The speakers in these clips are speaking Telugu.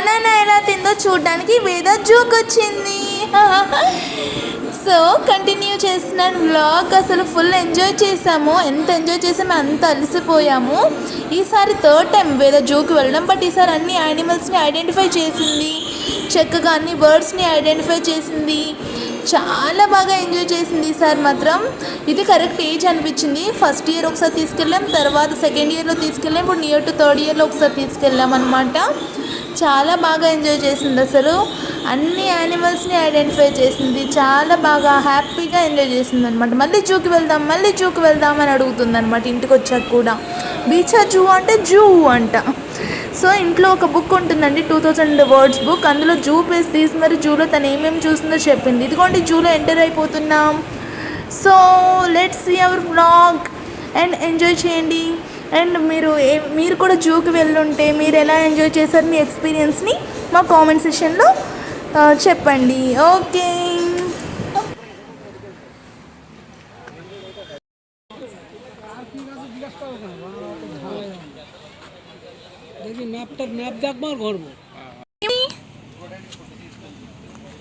బనానా ఎలా తిందో చూడడానికి వేద జూకి వచ్చింది. సో కంటిన్యూ చేస్తున్నాను వ్లాగ్. అసలు ఫుల్ ఎంజాయ్ చేసాము. ఎంత ఎంజాయ్ చేసామో అంత అలసిపోయాము. ఈసారి థర్డ్ టైం వేద జూకి వెళ్ళడం. బట్ ఈసారి అన్ని యానిమల్స్ని ఐడెంటిఫై చేసింది, చక్కగా అన్ని బర్డ్స్ని ఐడెంటిఫై చేసింది. చాలా బాగా ఎంజాయ్ చేసింది ఈసారి మాత్రం. ఇది కరెక్ట్ ఏజ్ అనిపించింది. ఫస్ట్ ఇయర్ ఒకసారి తీసుకెళ్ళాం, తర్వాత సెకండ్ ఇయర్లో తీసుకెళ్ళాం, ఇప్పుడు నియర్ టు థర్డ్ ఇయర్లో ఒకసారి తీసుకెళ్ళాం అనమాట. చాలా బాగా ఎంజాయ్ చేసింది. అసలు అన్ని యానిమల్స్ని ఐడెంటిఫై చేసింది. చాలా బాగా హ్యాపీగా ఎంజాయ్ చేసింది అనమాట. మళ్ళీ జూకి వెళ్దాం, మళ్ళీ జూకి వెళ్దాం అని అడుగుతుంది అనమాట. ఇంటికి వచ్చాక కూడా బీచా జూ అంటే జూ అంట. సో ఇంట్లో ఒక బుక్ ఉంటుందండి, 2000 words బుక్. అందులో జూ పేజ్ తీసి మరి జూలో తను ఏమేమి చూసిందో చెప్పింది. ఇదిగోండి జూలో ఎంటర్ అయిపోతున్నాం. So let's see our vlog and enjoy చేయండి. అండ్ మీరు కూడా జూకి వెళ్ళుంటే మీరు ఎలా ఎంజాయ్ చేశారు, మీ ఎక్స్పీరియన్స్ని మా కామెంట్ సెక్షన్లో చెప్పండి. ఓకే,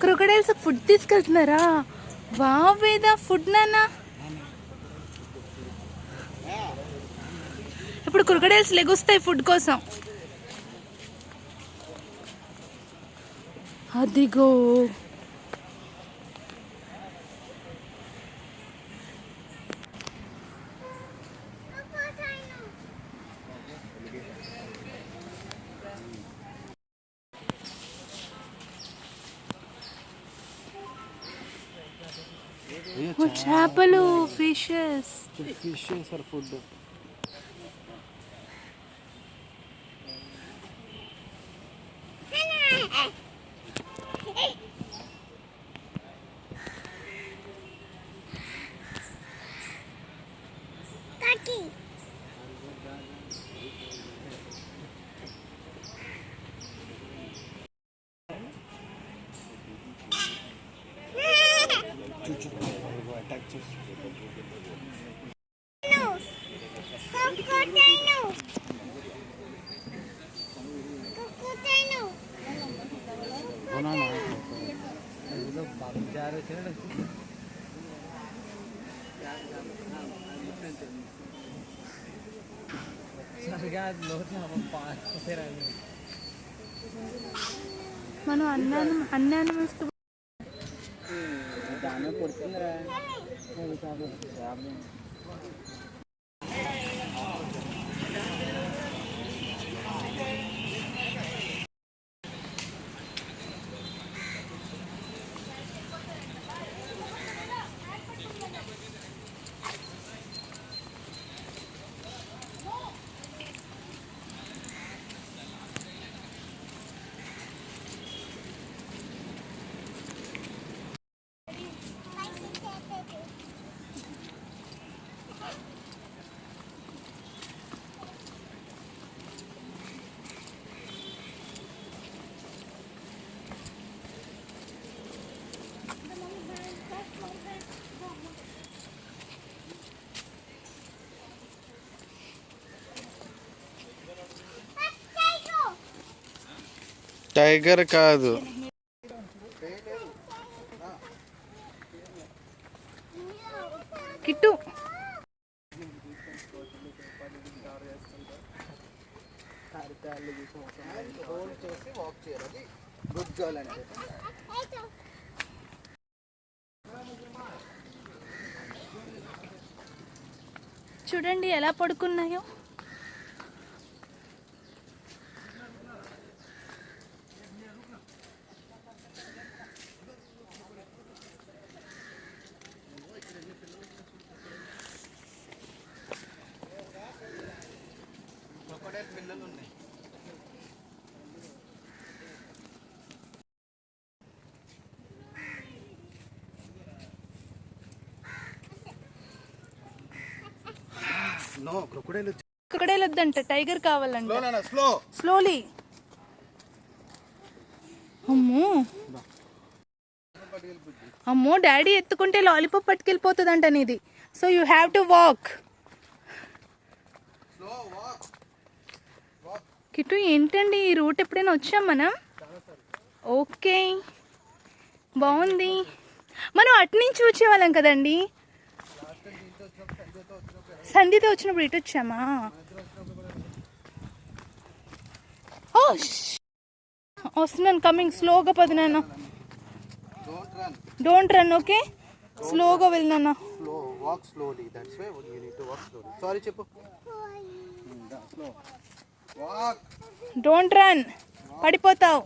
క్రొకడైల్స్ ఫుడ్ తీసుకెళ్తున్నారా? వేద ఫుడ్ నాన్న. ఇప్పుడు క్రొకడైల్స్ లెగుస్తాయి ఫుడ్ కోసం. అదిగో చేపలు, ఫిషెస్ ఫర్ ఫుడ్. మనం అన్నాను టైగర్ కాదు, కిట్టు. చూడండి ఎలా పడుకున్నాయో. క్రొకడైల్ వద్దంట, టైగర్ కావాలంట. స్లోలీ. అమ్మో డాడీ ఎత్తుకుంటే లాలీపాప్ పట్టుకెళ్ళిపోతుందంట నీది. So you have to walk. Kittu ఏంటండి ఈ రూట్ ఎప్పుడైనా వచ్చాం మనం? ఓకే, బాగుంది. మనం అటు నుంచి వచ్చేవాళ్ళం కదండి. సంధ్యతో వచ్చినప్పుడు ఇటు వచ్చామా? ఓ వస్తున్నాను, కమింగ్. స్లోగా పది నాన్న, డోంట్ రన్. ఓకే, స్లోగా వెళ్ళినా. Walk slowly, that's why you need to walk slowly. Sorry చెప్పు. స్లో వాక్, డోంట్ రన్, పడిపోతావు.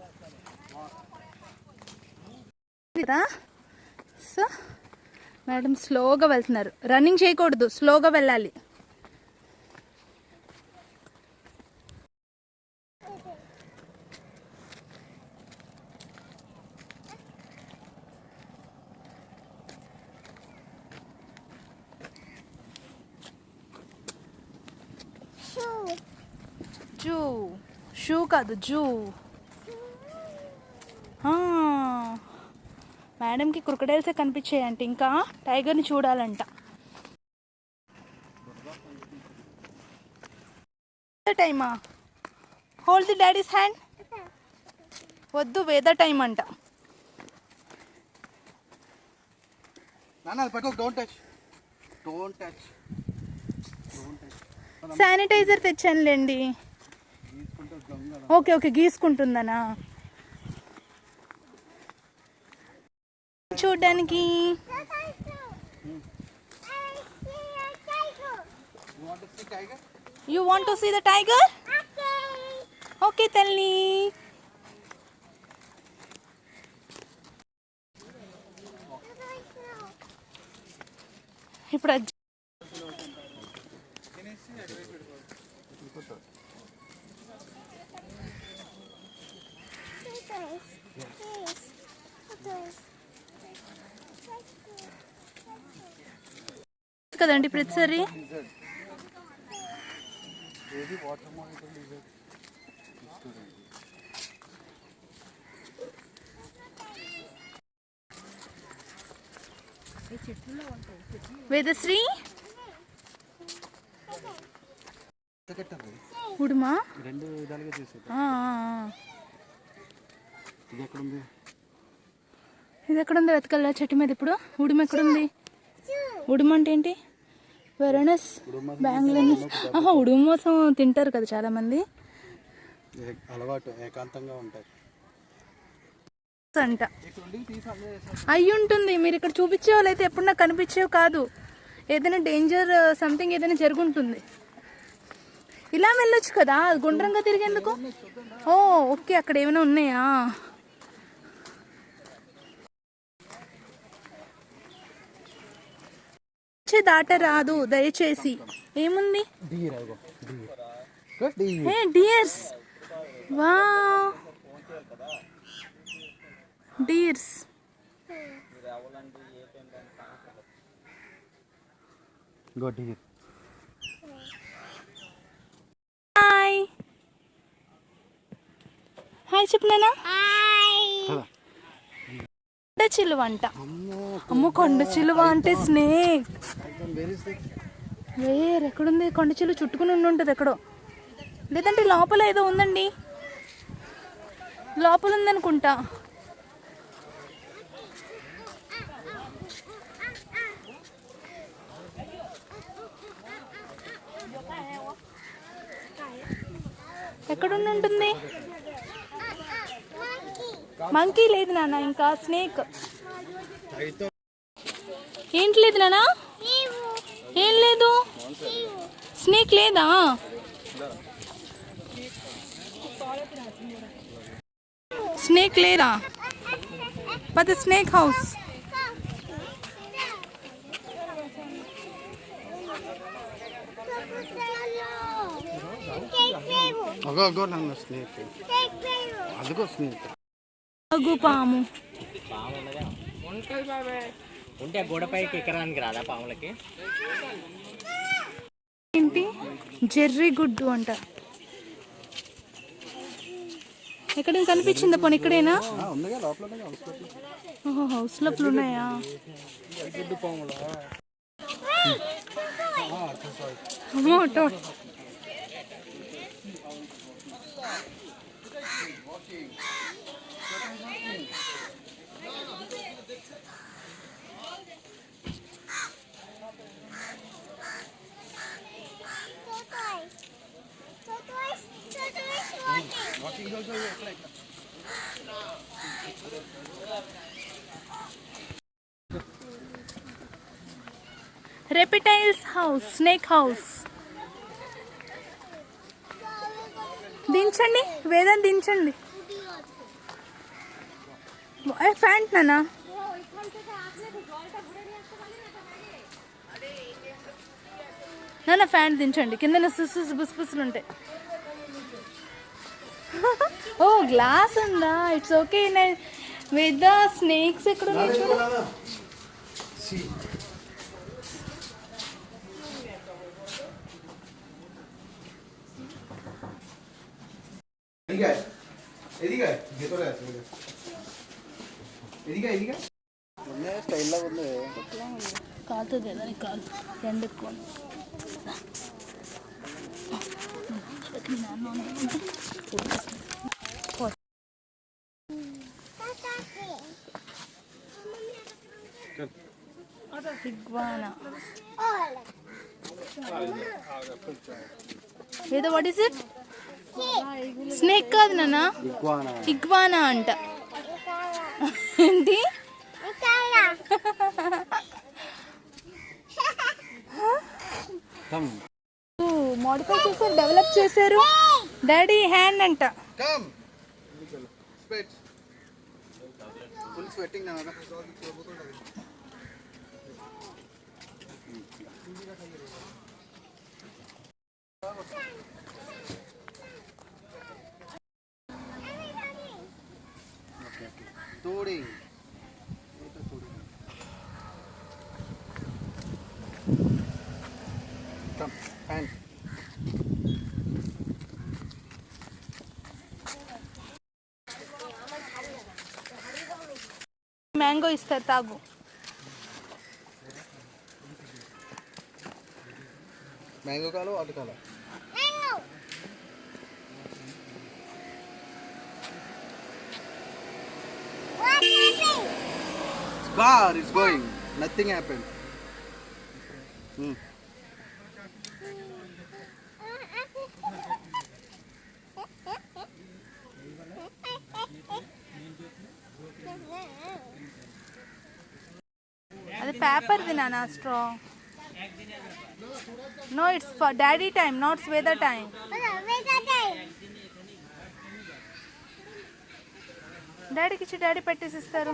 సో మేడం స్లోగా వెళ్తున్నారు. రన్నింగ్ చేయకూడదు, స్లోగా వెళ్ళాలి. జూ, షూ కాదు, జూ. మేడంకి క్రొకడైల్సే కనిపించాయంట, ఇంకా టైగర్ని చూడాలంట. టైమా? Hold the daddy's hand. వద్దు, వేద టైం అంట. నాన్న పట్టుకో, don't touch, don't touch, don't touch. Sanitiser తెచ్చానులేండి. ఓకే ఓకే, గీసుకుంటుందనా చూడ్డానికి? You want to see the tiger? Okay తల్లి. ఇప్పుడు కదండి ప్రతిసారి. వేదశ్రీ, ఉడుమా రెండు విధాలుగా చేసేది. ఇది ఎక్కడుంది? ఇది ఎక్కడుంది? వెతకల్లా చెట్టు మీద. ఇప్పుడు ఉడుమ ఎక్కడుంది? ఉడుమ అంటే ఏంటి? వెరనస్ బెంగళూరు. ఉడుమ మోసం తింటారు కదా చాలా మంది. అలవాటు, ఏకాంతంగా ఉంటాయి అంట. అయ్యి ఉంటుంది. మీరు ఇక్కడ చూపించే వాళ్ళు అయితే ఎప్పుడు నాకు కనిపించేవి కాదు. ఏదైనా డేంజర్ సంథింగ్ ఏదైనా జరుగుంటుంది. ఇలా వెళ్ళొచ్చు కదా, గుండ్రంగా తిరిగేందుకు. ఓ ఓకే, అక్కడ ఏమైనా ఉన్నాయా? దాట రాదు దయచేసి. ఏముంది? డియర్స్. వా, డియర్స్. Hi hi చెప్పినానా? కొండ చిలువ అంట. అమ్మో, కొండ చిలువ అంటే స్నేక్. ఎక్కడుంది కొండ చిలువ? చుట్టుకుని ఉంటుంది ఎక్కడో, లేదంటే లోపల ఏదో ఉందండి. లోపల ఉందనుకుంటా. ఎక్కడుండి ఉంటుంది? మంకీ లేదు నాన్న, ఇంకా స్నేక్. ఏంటి లేదు నాన్న? ఏం లేదు. స్నేక్ లేదా? స్నేక్ లేదా? పద స్నేక్ హౌస్. అదిగో స్నేక్. పాము ఉంటే గోడపైకి ఎక్కడానికి రాదా పాములకి? ఏంటి? జెర్రీ గుడ్డు అంట. ఎక్కడ కనిపించిందా? పోనీ ఇక్కడేనా? ఓహో, హౌస్ లోపల ఉన్నాయా? రెపిటైల్స్ హౌస్, స్నేక్ హౌస్. దించండి, వేదాన్ని దించండి. ఫ్యాంట్ నానా నాన్న ఫ్యాంట్ దించండి, కింద సుస్ బుస్బుస్లు ఉంటాయి. ఓ గ్లాస్ ఉందా, it's okay. With the snakes ఎక్కడ ఉన్నాయి చూడు. స్టైల్ లాగా ఉంది. కాలుతుంది కదా కాలు, రెండు ఎక్కువ. ఇగ్వానా ఏదో, వాట్ ఈస్ ఇట్? స్నేక్ కాదు నాన్న, ఇగ్వానా అంట. ఏంటి మోడిఫై చేశారు, డెవలప్ చేశారు. డాడీ హ్యాండ్ అంట. ఫుల్ స్వెట్టింగ్ నాన్న. तोड़ी कम पैन మ్యాంగో ఇస్తారు, తాగు. मैंगो का लो, आलू का लो. Car is going. Nothing happened. అది పేపర్ ది నానా, straw. No, it's for daddy time, not Sweda time. డాడీకి ఇచ్చి డాడీ పెట్టేసి ఇస్తారు.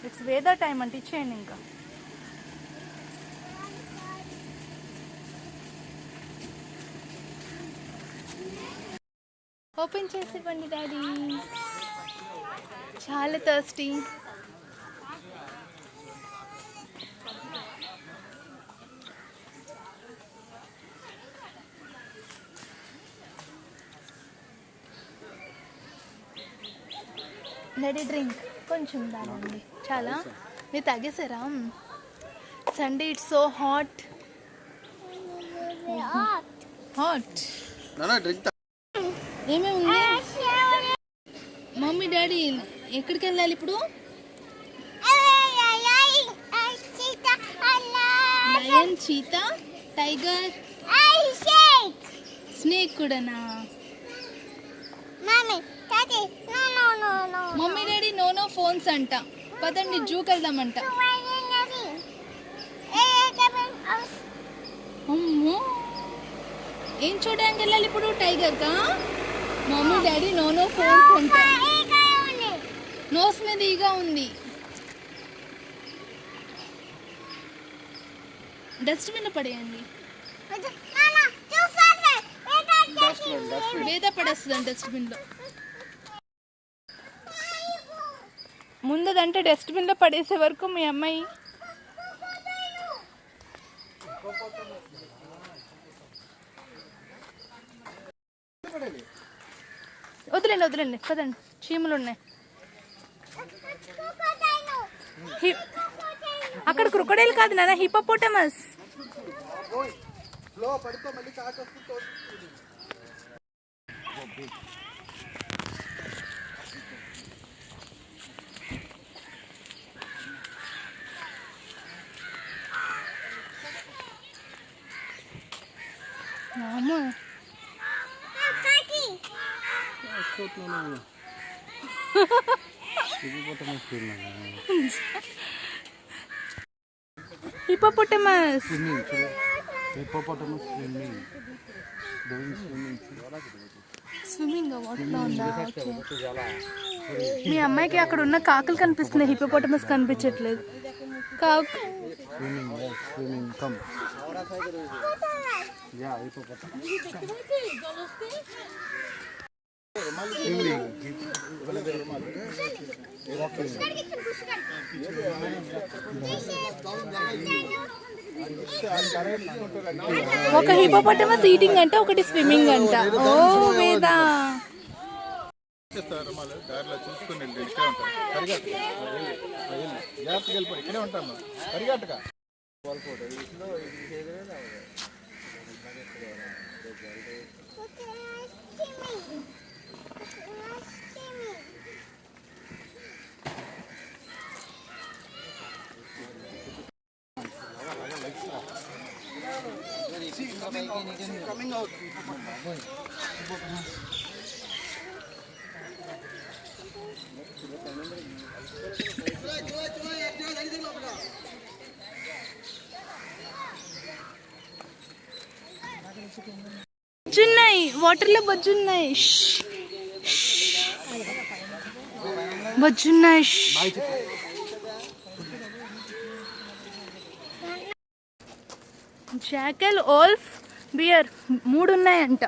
ఇట్స్ వేదా టైం అంటే ఇచ్చేయండి. ఇంకా ఓపెన్ చేసి ఇవ్వండి డాడీ, చాలా థర్స్టీ. డాడీ డ్రింక్ కొంచెం దానండి, చాలా. మీరు తాగేసారా? Sunday it's so hot. Hot నానా డ్రింక్. ఏమేమి ఉంది? మమ్మీ డాడీ ఎక్కడికి వెళ్ళాలి ఇప్పుడు? లయన్, చీతా, టైగర్, స్నేక్ కూడానా? మమ్మీ డాడీ నో ఫోన్స్ అంట. పదండి జూకి వెళ్దామంట. అమ్మో, ఏం చూడడానికి వెళ్ళాలి ఇప్పుడు? టైగర్ కా? మమ్మీ డాడీ నో ఫోన్స్ అంట. నోస్ మీద ఈగా ఉంది. డస్ట్బిన్ పడేయండి. వేద పడేస్తుంది డస్ట్బిన్లో. ముందదంటే డస్ట్బిన్లో పడేసే వరకు మీ అమ్మాయి. వదిలేండి పదండి, చీమలు ఉన్నాయి. అక్కడ క్రొకొడైల్ కాదు నాన్న, హిపోపోటమస్. మర్చిపోతున్నావు నువ్వు. Hippopotamus hippopotamus swimming hippopotamus swimming doing swimming. Swimming వాటర్లో ఉందా? మీ అమ్మాయికి అక్కడ ఉన్న కాకులు కనిపిస్తున్నాయి, హిపోపోటమస్ కనిపించట్లేదు. కాకు swimming swimming come yeah hippopotamus ఒక హిపోపోటమస్ ఈటింగ్ అంట, ఒకటి స్విమ్మింగ్ అంట. ఓ వేదా, దారిలో చూసుకుని ఇక్కడే ఉంటాం. పరిగెట్టగా జాగ్రత్తగా వెళ్ళిపోయి ఇక్కడే ఉంటాం. పరిగెట్టగా బొజ్జున్నాయి, వాటర్లో బొజ్జున్నాయి. బొజ్జున్నాయి. జాకల్, ఓల్ఫ్, బియర్ 3 ఉన్నాయంట.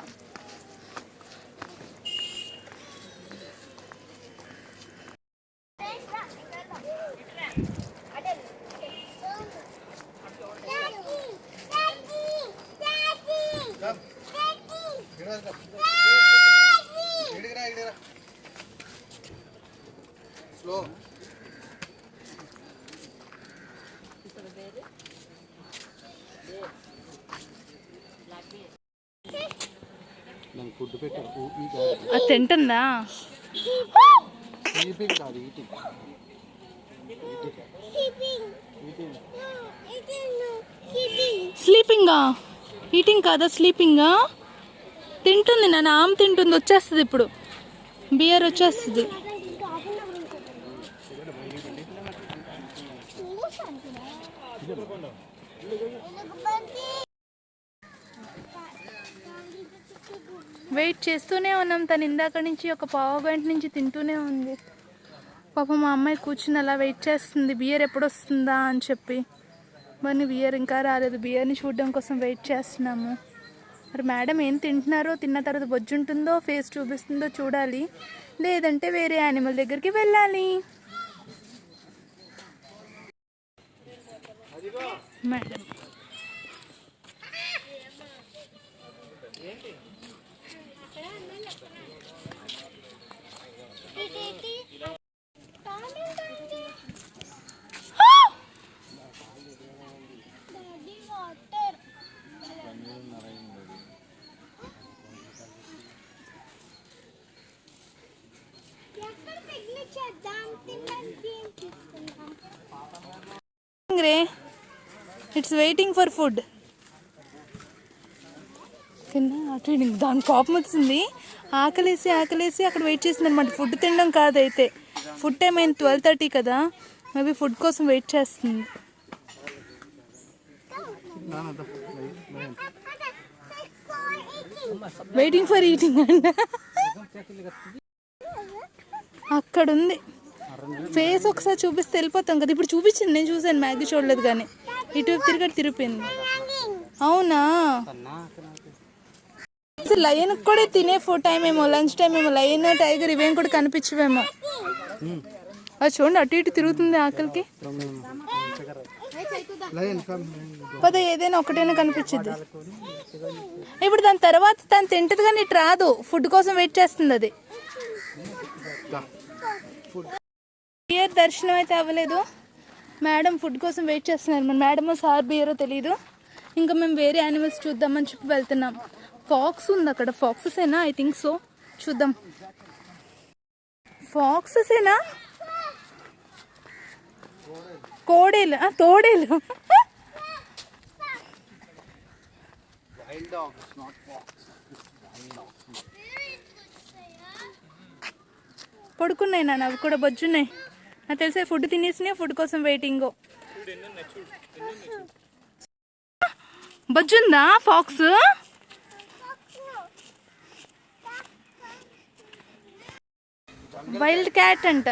స్లో నాకు ఫుడ్ పెట్టారు. అది తింటుందా? స్లీపింగ్ కాదు, ఈటింగ్. స్లీపింగా? ఈటింగ్ కాదా, స్లీపింగా? తింటుంది నాన్న, ఆమె తింటుంది. వచ్చేస్తుంది ఇప్పుడు, బియర్ వచ్చేస్తుంది. వెయిట్ చేస్తూనే ఉన్నాం. తను ఇందాక నుంచి ఒక పావు గంట నుంచి తింటూనే ఉంది. పాపం మా అమ్మాయి కూర్చుని అలా వెయిట్ చేస్తుంది, బియర్ ఎప్పుడు వస్తుందా అని చెప్పి. మరి బియర్ ఇంకా రాలేదు. బియర్ని చూడడం కోసం వెయిట్ చేస్తున్నాము. మరి మేడం ఏం తింటున్నారో, తిన్న తర్వాత బొజ్జు ఉంటుందో, ఫేస్ చూపిస్తుందో చూడాలి. లేదంటే వేరే యానిమల్ దగ్గరికి వెళ్ళాలి. Madam it's waiting for food. అటు దాని కోపం వచ్చింది. ఆకలేసి అక్కడ వెయిట్ చేసింది అనమాట. ఫుడ్ తినడం కాదైతే. ఫుడ్ టైం అయింది 12:30 కదా, మేబీ ఫుడ్ కోసం వెయిట్ చేస్తుంది. వెయిటింగ్ ఫర్ ఈటింగ్ అంట. అక్కడ ఉంది ఫేస్. ఒకసారి చూపిస్తే వెళ్ళిపోతాం కదా. ఇప్పుడు చూపించింది, నేను చూసాను, మ్యాగీ చూడలేదు కానీ. ఇటువైపు తిరిగిపోయింది. అవునా, లయన్ కూడా తినే టైం ఏమో, లంచ్ టైం ఏమో. లయన్, టైగర్ ఇవేం కూడా కనిపించవేమో. అది చూడండి, అటు ఇటు తిరుగుతుంది ఆకలికి. పద, ఏదైనా ఒకటైనా కనిపించింది. ఇప్పుడు దాని తర్వాత తను తింటది కానీ ఇటు రాదు. ఫుడ్ కోసం వెయిట్ చేస్తుంది అది. బియర్ దర్శనం అయితే అవ్వలేదు. మేడం ఫుడ్ కోసం వెయిట్ చేస్తున్నారు. మన మేడమో సార్ బియరో తెలీదు. ఇంకా మేము వేరే యానిమల్స్ చూద్దామని చెప్పి వెళ్తున్నాం. ఫాక్స్ ఉంది అక్కడ. ఫాక్సెసేనా? I think so. చూద్దాం. ఫాక్సెసేనా? కోడేలు, తోడేలు. పడుకున్నాయి నాన్న, అవి కూడా బొజ్జున్నాయి. నాకు తెలిసే ఫుడ్ తినేసినాయి, ఫుడ్ కోసం వెయిటింగ్. బొజ్జుందా ఫాక్స్? వైల్డ్ క్యాట్ అంట.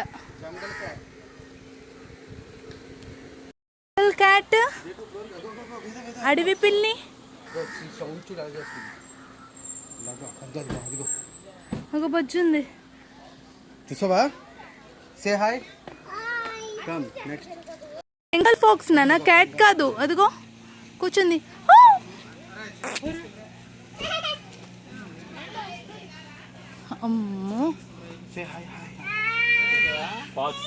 వైల్డ్ క్యాట్, అడవి పిల్లి. సౌండ్ చూడు అలాగే వస్తుంది. అదిగో ఒక బొజ్జుంది. చూసావా? Say hi. Come next. Bengal fox నాన్న, క్యాట్ కాదు. అదిగో కూర్చుంది. అమ్మో, say hi hi. Fox.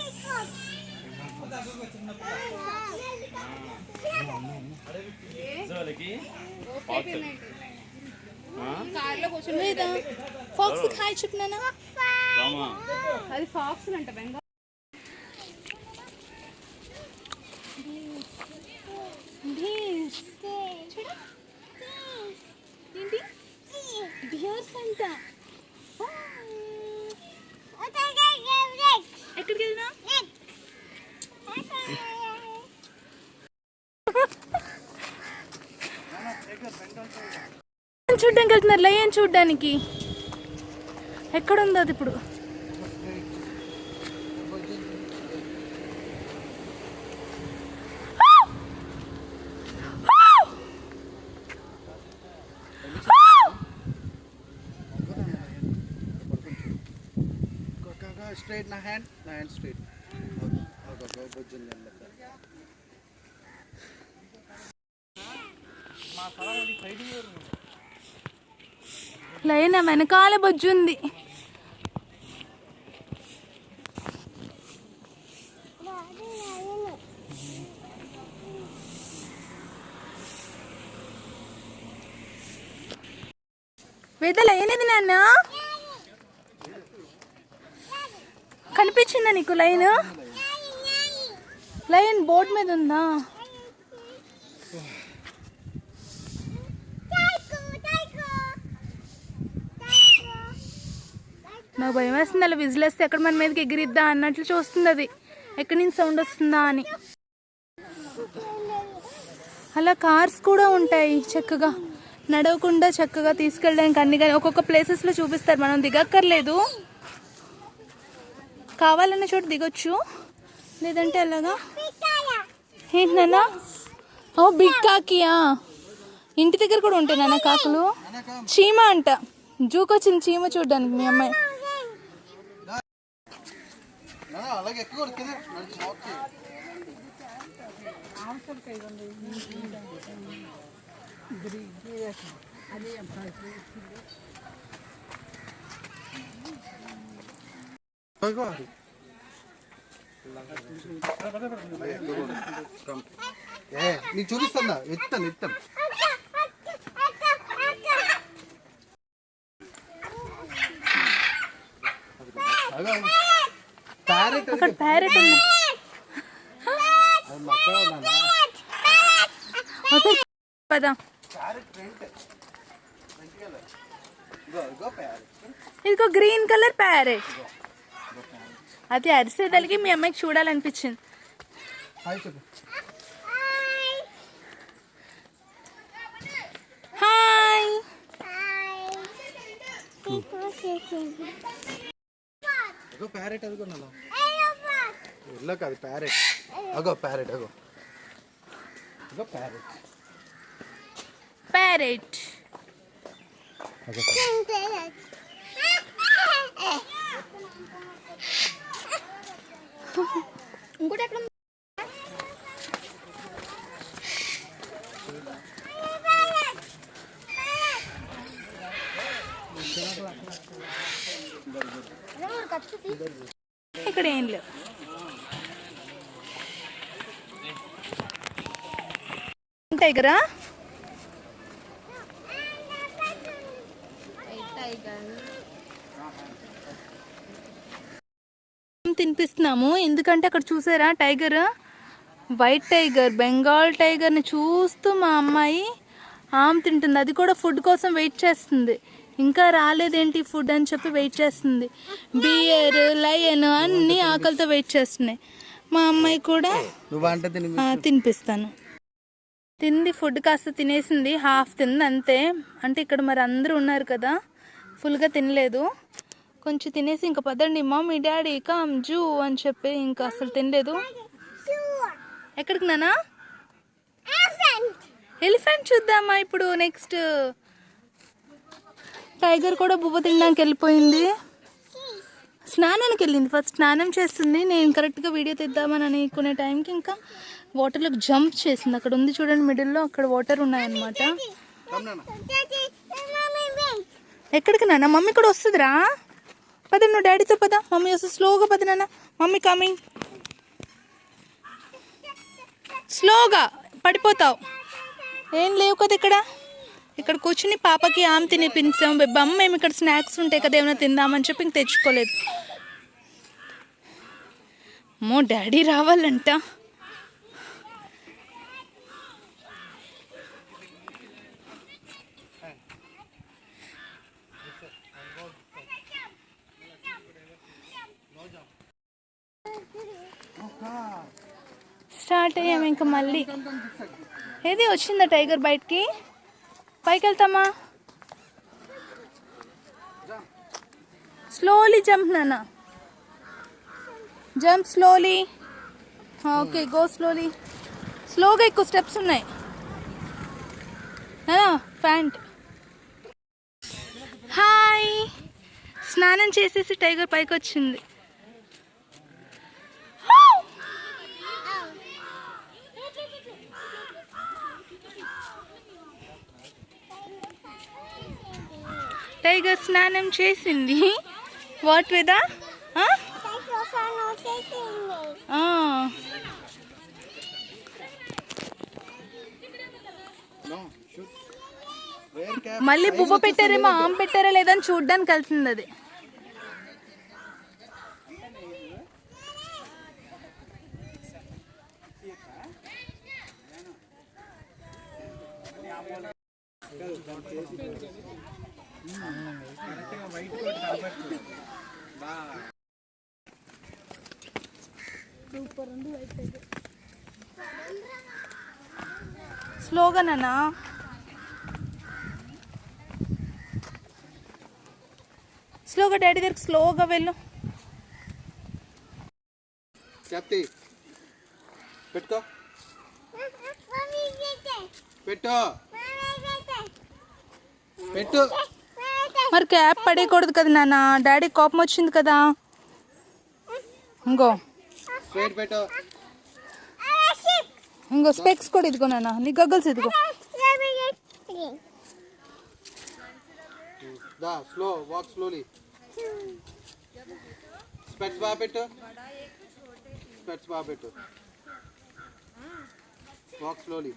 Fox hi చెప్పినా. అది ఫాక్స్ అంట, బెంగాల్. ఏంటి బియర్స్ అంట. ఎక్కడికి వెళ్ళినా చూడ్డానికి వెళ్తున్నారు, లయన్ చూడ్డానికి. ఎక్కడుందో అది ఇప్పుడు. Straight na hand straight. Okay, bojjunni alla. Lion వెనకాల బొజ్జుంది. వేద లయన్ ఏది నాన్న? కనిపించిందా నీకు లైన్? లైన్ బోర్డు మీద ఉందా? నాకు భయం వేస్తుంది. అలా విజిలేస్తే ఎక్కడ మన మీదకి ఎగిరిద్దా అన్నట్లు చూస్తుంది అది, ఎక్కడి నుంచి సౌండ్ వస్తుందా అని. అలా కార్స్ కూడా ఉంటాయి, చక్కగా నడవకుండా చక్కగా తీసుకెళ్ళడానికి అన్ని. కానీ ఒక్కొక్క ప్లేసెస్లో చూపిస్తారు, మనం దిగక్కర్లేదు. కావాలన్న చోటు దిగొచ్చు, లేదంటే అలాగా. ఏంటన్నా? ఓ బిగ్ కాకియా, ఇంటి దగ్గర కూడా ఉంటాయి నాన్న కాకులు. చీమ అంట, జూకి వచ్చింది చీమ చూడడానికి మీ అమ్మాయి. అలాగే ఎక్కువ కింద వాక్ చేయి. నీకు చూపిస్తుందా? ఎత్తాను. అక్కడ ప్యారెట్ ఉంది. పదా, ఇదిగో గ్రీన్ కలర్ ప్యారెట్. అది అరిసేదలికి మీ అమ్మాయికి చూడాలనిపించింది. హాయ్. ప్యారెట్ అదిగో నల్ల ఇల్లు కాదు ప్యారెట్. అగో ప్యారెట్, అగో ప్యారెట్. ప్యారెట్ ఇంకోటి ఎక్కడ? ఇక్కడ ఏం లేవు. టైగరా? తినిపిస్తున్నాము ఎందుకంటే అక్కడ చూసారా టైగర్, వైట్ టైగర్, బెంగాల్ టైగర్ని చూస్తూ మా అమ్మాయి ఆమె తింటుంది. అది కూడా ఫుడ్ కోసం వెయిట్ చేస్తుంది. ఇంకా రాలేదేంటి ఫుడ్ అని చెప్పి వెయిట్ చేస్తుంది. బియర్, లయన్ అన్నీ ఆకలితో వెయిట్ చేస్తున్నాయి. మా అమ్మాయి కూడా నువ్వంటే తినిపిస్తాను. తింది, ఫుడ్ కాస్త తినేసింది, హాఫ్ తింది అంతే. అంటే ఇక్కడ మరి అందరూ ఉన్నారు కదా, ఫుల్గా తినలేదు. కొంచెం తినేసి ఇంకా పదండి మమ్మీ డాడీ కమ్ జూ అని చెప్పి ఇంకా అసలు తినలేదు. ఎక్కడికి నానా? ఎలిఫెంట్ చూద్దామా ఇప్పుడు. నెక్స్ట్ టైగర్ కూడా బువ్వ తినడానికి వెళ్ళిపోయింది, స్నానానికి వెళ్ళింది. ఫస్ట్ స్నానం చేస్తుంది. నేను కరెక్ట్గా వీడియో తీద్దామని అనుకునే టైంకి ఇంకా వాటర్లోకి జంప్ చేసింది. అక్కడ ఉంది చూడండి మిడిల్లో, అక్కడ వాటర్ ఉన్నాయన్నమాట. ఎక్కడికి నాన్న? మమ్మీ కూడా వస్తుందిరా, పద నువ్వు డాడీతో పద. మమ్మీ వస్తుంది, స్లోగా పద నాన్న. మమ్మీ కమింగ్, స్లోగా, పడిపోతావు. ఏం లేవు కదా ఇక్కడ. ఇక్కడ కూర్చుని పాపకి ఆమె తినిపించాం. బమ్మ మేము ఇక్కడ స్నాక్స్ ఉంటాయి కదా ఏమైనా తిందామని చెప్పి ఇంక తెచ్చుకోలేదు. మో డాడీ రావాలంట. స్టార్ట్ అయ్యాము ఇంకా మళ్ళీ. ఏది వచ్చిందా టైగర్ బయటికి? పైకి వెళ్తామా? స్లోలీ జంప్ నాన్న, jump slowly. Okay go slowly, స్లోగా ఎక్కువ స్టెప్స్ ఉన్నాయి. ఫ్యాంట్. హాయ్, స్నానం చేసేసి టైగర్ పైకి వచ్చింది. టైగర్ స్నానం చేసింది. వాట్ వేదా? మళ్ళీ బువ్వ పెట్టారేమో, ఆమె పెట్టారా లేదా అని చూడ్డానికి వెళ్తుంది అది. స్లోగా నానా, స్లోగా డాడీ దగ్గరికి స్లోగా వెళ్ళు. చెప్తే పెట్టుకో, పెట్టు పెట్టు. మరి క్యాప్ పడేయకూడదు కదా నాన్న, డాడీ కోపం వచ్చింది కదా. ఇంకో స్ట్రైట్ పెట్టు. ఇంకో స్పెక్స్ కూడా ఇదిగో నాన్న, నీ గగ్గల్స్ ఇదిగో. దా స్లో వాక్ స్లోలీ. స్పెట్స్ బాగా పెట్టు, స్పెట్స్ బాగా పెట్టు. Walk slowly.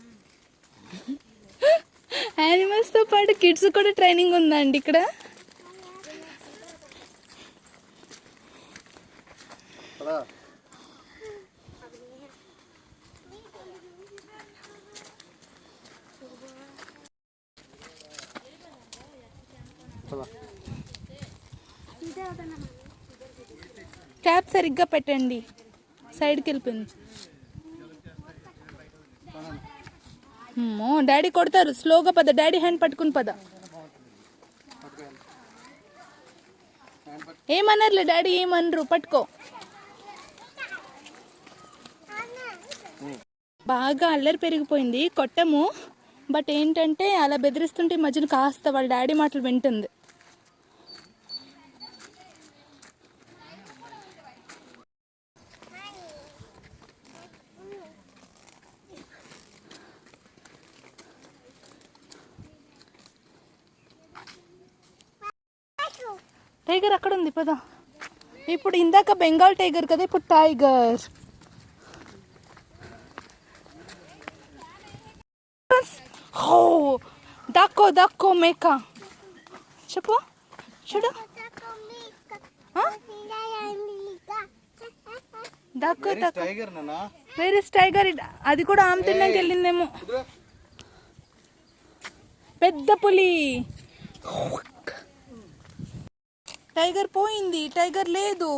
యానిమల్స్తో పాటు కిడ్స్ కూడా ట్రైనింగ్ ఉందండి ఇక్కడ. క్యాప్ సరిగ్గా పెట్టండి, సైడ్కి వెళ్ళిపోయింది. డాడీ కొడతారు, స్లోగా పద. డాడీ హ్యాండ్ పట్టుకుని పద. ఏమన్నారులే డాడీ, ఏమనరు, పట్టుకో. బాగా అల్లరి పెరిగిపోయింది, కొట్టము. బట్ ఏంటంటే అలా బెదిరిస్తుంటే ఈ మధ్యన కాస్త వాళ్ళ డాడీ మాటలు వింటుంది. టైగర్ అక్కడ ఉంది పద. ఇప్పుడు ఇందాక బెంగాల్ టైగర్ కదా, ఇప్పుడు టైగర్. దక్కో దక్కో మేక చెప్పు, చూడు. దక్కో దక్కో. టైగర్ నానా, వేర్ ఇస్ టైగర్? అది కూడా ఆమె తినడానికి వెళ్ళిందేమో. పెద్ద పులి. టైగర్ పోయింది, టైగర్ లేదు.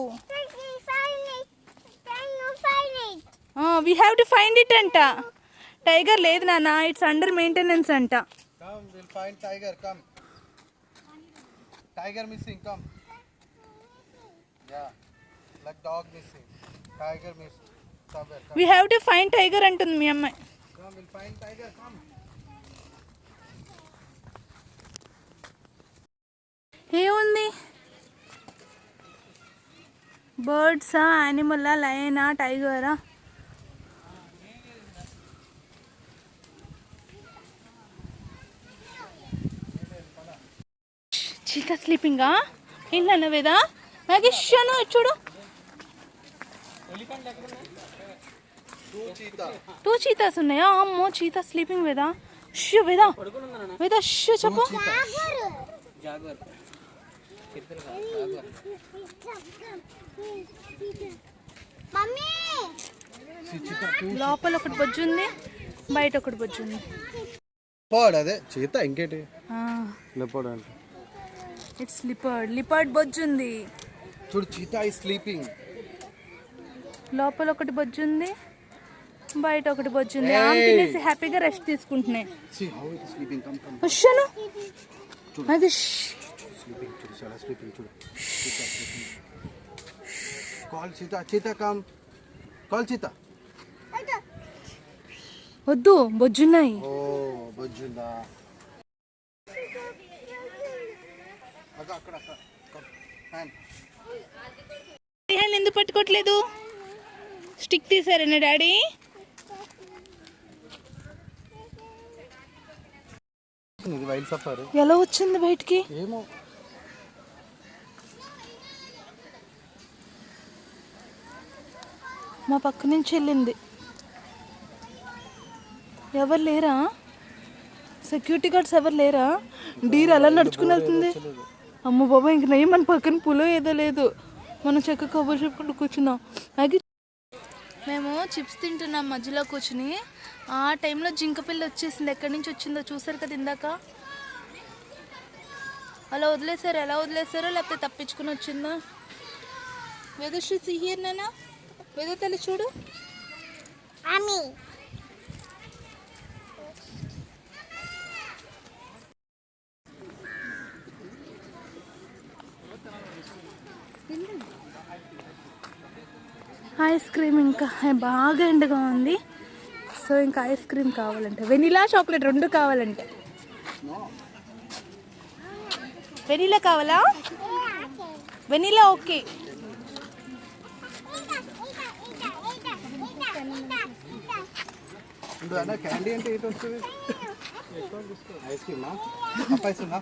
We have to find it అంట. టైగర్ లేదు నాన్న, ఇట్స్ అండర్ మెయింటెనెన్స్ అంట. Come, we'll find tiger. Come. Tiger missing. Come. Yeah. Like dog missing. Tiger missing. Somewhere. Come. We have to find tiger అంటుంది మీ అమ్మాయి. Come, we'll find tiger. Come. ఏముంది? బర్డ్సా, యానిమల్లా, లయనా, టైగరా? చీతా స్లీపింగా? ఏంటన్న వేదా? నాకు ఇష్టాను చూడు. టూ చీతాస్ ఉన్నాయా? అమ్మో, చీతా స్లీపింగ్ వేదా. షూ వేదా, వేదా షూ చెప్పు. లోపల ఒకటి బొజ్జు ఉంది, బయట ఒకటి బొజ్జు ఉంది. Leopard అదే చీత ఇంకేంటి? Leopard అంటే ఇట్స్ లిపర్డ్ బొజ్జు ఉంది. చూడు చీత is sleeping. లోపల ఒకటి బొజ్జు ఉంది, బయట ఒకటి బొజ్జు ఉంది. ఆమె తినేసి హ్యాపీగా రెస్ట్ తీసుకుంటున్నాయి. See how it is sleeping. Come, come. ఉష్షను అది Sleeping. చూడు చాలా sleeping. చూడు చీత sleeping. Call చీత. చీత come. Call చీత. వద్దు, బొజ్జున్నాయి. ఓ బొజ్జుందా? అక్కడ హ్యాండ్ హ్యాండ్ ఎందుకు పట్టుకోవట్లేదు? స్టిక్ తీసారేనా డాడీ? ఇది వైల్డ్ సఫారీ. ఎలా వచ్చింది బయటికి? ఏమో. మా పక్క నుంచి వెళ్ళింది. ఎవరు లేరా? సెక్యూరిటీ గార్డ్స్ ఎవరు లేరా? డీర్ అలా నడుచుకుని వెళ్తుంది. అమ్మ బాబా, ఇంక నయ్యం మన పక్కన పులో ఏదో లేదు. మనం చక్కగా కబుర్ చెప్పుకుంటూ కూర్చున్నాం. అది మేము చిప్స్ తింటున్నాం మధ్యలో కూర్చుని. ఆ టైంలో జింక పిల్ల వచ్చేసింది. ఎక్కడి నుంచి వచ్చిందో చూసారు కదా ఇందాక. అలా వదిలేసారు. ఎలా వదిలేసారో లేకపోతే తప్పించుకుని వచ్చిందా? వేదశ్రీ సిహియర్ నానా, వేద తల్లి చూడు. ఐస్ క్రీమ్ ఇంకా బాగా ఎండగా ఉంది. సో ఇంకా ఐస్ క్రీమ్ కావాలంటే, వెనిలా చాక్లెట్ రెండు కావాలంటే. వెనిలా కావాలా? Vanilla okay. క్యాండీ అంటే ఏంటి వస్తుంది? ఐస్ క్రీమా? ఐస్ క్రీమా?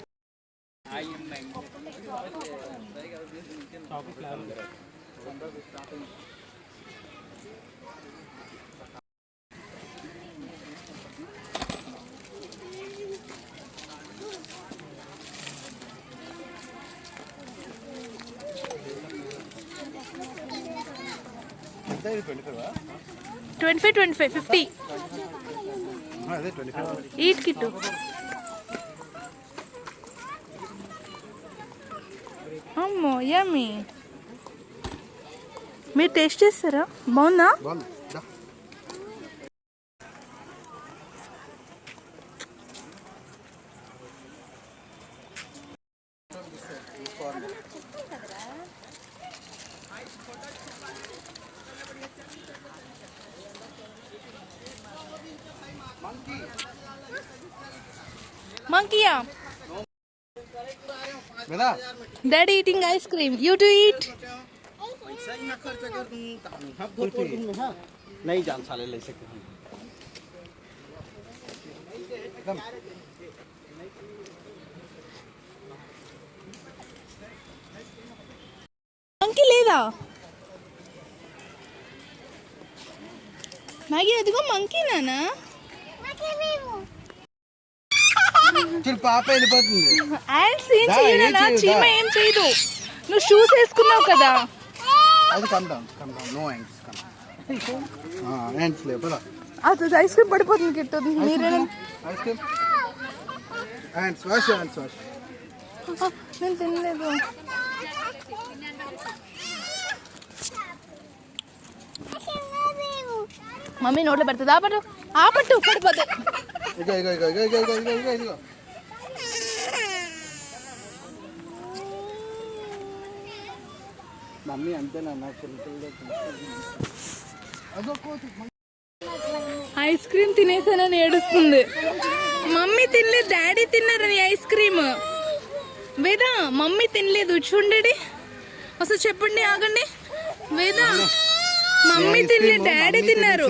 ఎంత ఇది 25? 25, 50. అదే 25. ఈట్ కిట్టు. అమ్మో యమ్మీ. మీరు టేస్ట్ చేస్తారా? బాగుందా? బాగుంది. Monkey-ya? Veda? Daddy eating ice cream. You too eat? नहीं जान साले ले सकते हैं. Monkey లేదా? మ్యాగీ అదిగో మంకీ నానా. చూడు పాప వెళ్ళిపోతుంది. యాండ్స్ ఏం చేయనా? చీమ ఏం చేయదు. నువ్వు షూస్ వేసుకున్నావు కదా. అది కమ్ డౌన్ నో యాండ్స్ కమ్. యాండ్స్ లే పద. అది ఐస్ క్రీమ్ పడిపోతుంది కిట్టు. మీరేనా ఐస్ క్రీమ్? యాండ్స్ వాష్. నేను తినలేదు. మమ్మీ నోట్లో పెడుతుంది ఆపట్టు ఆపట్టు పడిపోతే ఇగో ఇగో ఇగో ఇగో ఇగో ఇగో ఇగో ఇగో మమ్మీ అంతేనా నా చిన్న అదో కోతి ఐస్ క్రీమ్ తినేసానని ఏడుస్తుంది. మమ్మీ తినలేదు, డాడీ తిన్నారని ఐస్ క్రీమ్. వేదా మమ్మీ తినలేదు చూడండి. అసలు చెప్పండి ఆగండి. వేదా మమ్మీ తినలేదు, డాడీ తిన్నారు.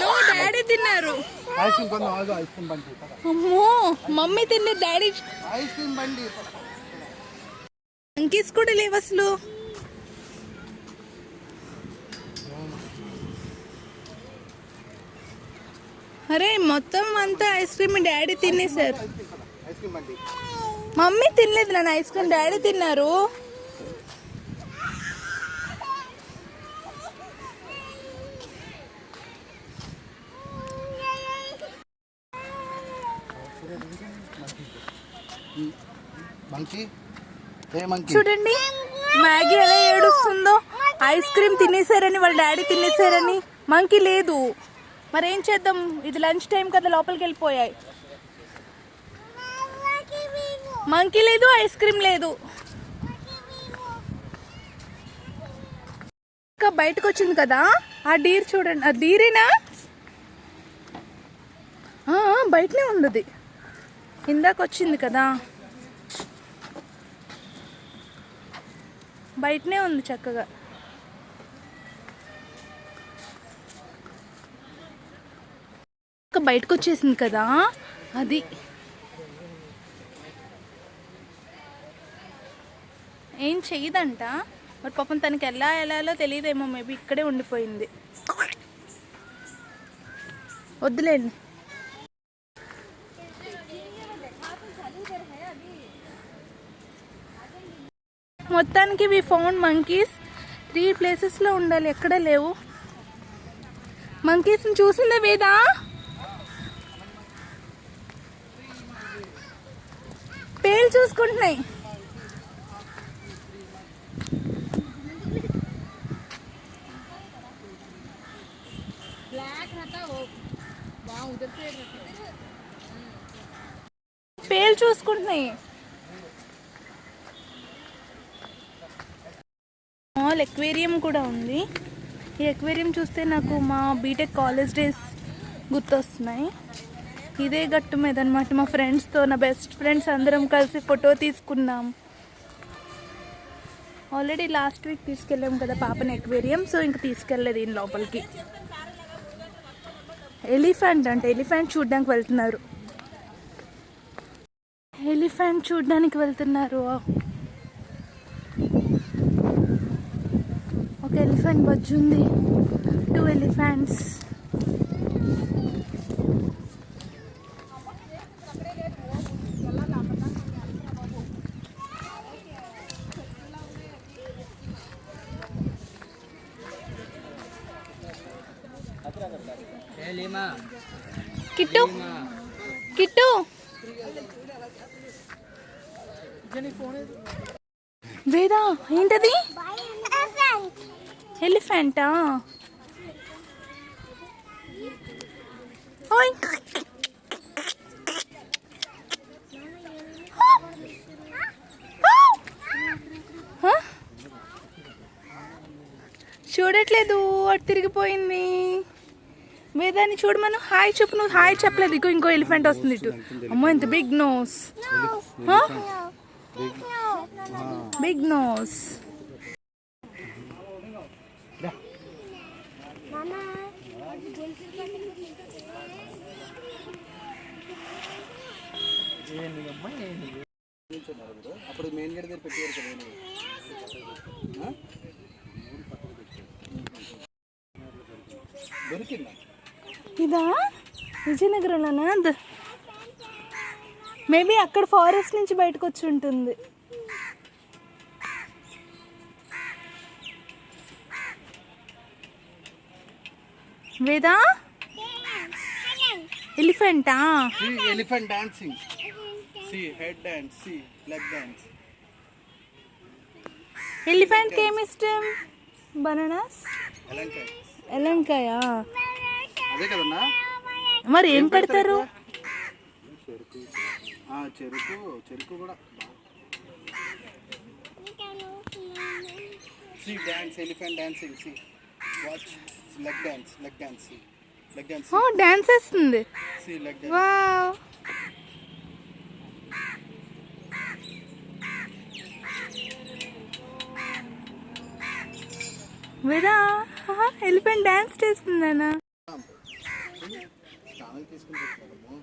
నో డాడీ తిన్నారు. ఐస్ క్రీమ్ కొందాం ఆగు ఐస్ క్రీమ్ బండి అమ్మో మమ్మీ తినలేదు, డాడీ. ఐస్ క్రీమ్ బండి మంకీస్ కూడా లేవు అసలు. అరే మొత్తం అంతా ఐస్ క్రీమ్ డాడీ తినేసారు. ఐస్ క్రీమ్ బండి మమ్మీ తినలేదు నన్ను ఐస్ క్రీమ్, డాడీ తిన్నారు. మంకీ ఏ మంకీ చూడండి మ్యాగీ ఎలా ఏడుస్తుందో. ఐస్ క్రీమ్ తినేసారని వాళ్ళ డాడీ తినేసారని. మంకీ లేదు, మరేం చేద్దాం, ఇది లంచ్ టైం కదా, లోపలికి వెళ్ళిపోయాయి. మంకీ లేదు, ఐస్ క్రీమ్ లేదు. ఇంకా బయటకు వచ్చింది కదా ఆ డీర్ చూడండి. ఆ డీరేనా? బయటనే ఉంది, ఇందాక వచ్చింది కదా, బయటనే ఉంది చక్కగా. బయటకు వచ్చేసింది కదా అది. ఏం చెయ్యదంట, మరి పాపం తనకి ఎలా వెళ్ళాలో తెలియదేమో, మేబీ ఇక్కడే ఉండిపోయింది. వద్దులేండి. మొత్తానికి వి ఫౌండ్ మంకీస్. 3 ప్లేసెస్లో ఉండాలి, ఎక్కడ లేవు. మంకీస్ని చూసిందా వేదా? పేలు చూసుకుంటున్నాయి. పేలు చూసుకుంటున్నాయి. స్మాల్ ఎక్వేరియం కూడా ఉంది. ఈ ఎక్వేరియం చూస్తే నాకు మా బీటెక్ కాలేజ్ డేస్ గుర్తొస్తున్నాయి. ఇదే గట్టు మీద అనమాట మా ఫ్రెండ్స్తో, నా బెస్ట్ ఫ్రెండ్స్ అందరం కలిసి ఫోటో తీసుకున్నాం. ఆల్రెడీ లాస్ట్ వీక్ తీసుకెళ్ళాం కదా పాపని ఎక్వేరియం, సో ఇంక తీసుకెళ్ళలేదు ఈయన లోపలికి. ఎలిఫెంట్ అంటే ఎలిఫెంట్ చూడడానికి వెళ్తున్నారు. ఎలిఫెంట్ చూడడానికి వెళ్తున్నారు. ఒక ఎలిఫెంట్ బజ్జి ఉంది, 2 ఎలిఫెంట్స్. కిట్టు కిట్టు వేదా ఏంటది? ఎలిఫెంటా? చూడట్లేదు, అటు తిరిగిపోయింది. వేదాన్ని చూడమను, హాయ్ చెప్పు. నువ్వు హాయ్ చెప్పలేదు. ఇంకో ఎలిఫెంట్ వస్తుంది ఇటు. అమ్మో ఎంత బిగ్ నోస్, బిగ్ నోస్. అప్పుడు మెయిన్ గేట్ దగ్గర పెట్టారు కదా, దొరికిందా? ఇదా విజయనగరంలోనా? మేబీ అక్కడ ఫారెస్ట్ నుంచి బయటకు వచ్చి ఉంటుంది. వేదా ఎలిఫెంటా? Elephant dancing. See head dance, see leg dance. ఎలిఫెంట్కి ఏమి ఇష్టం? బనానాస్, ఎలంకాయ ఎలంకాయ. అదే కదన్నా. మరి ఏం పెడతారు? చెరుకు చెరుకు కూడా. See dance, elephant dancing. See, watch leg dance. See, leg dance. ఓ డాన్స్ వేస్తుంది. See leg dance. వావ్. వేదా ఎలిఫెంట్ డాన్స్ చేస్తుందనా? స్నానం తీసుకుంటున్నాము.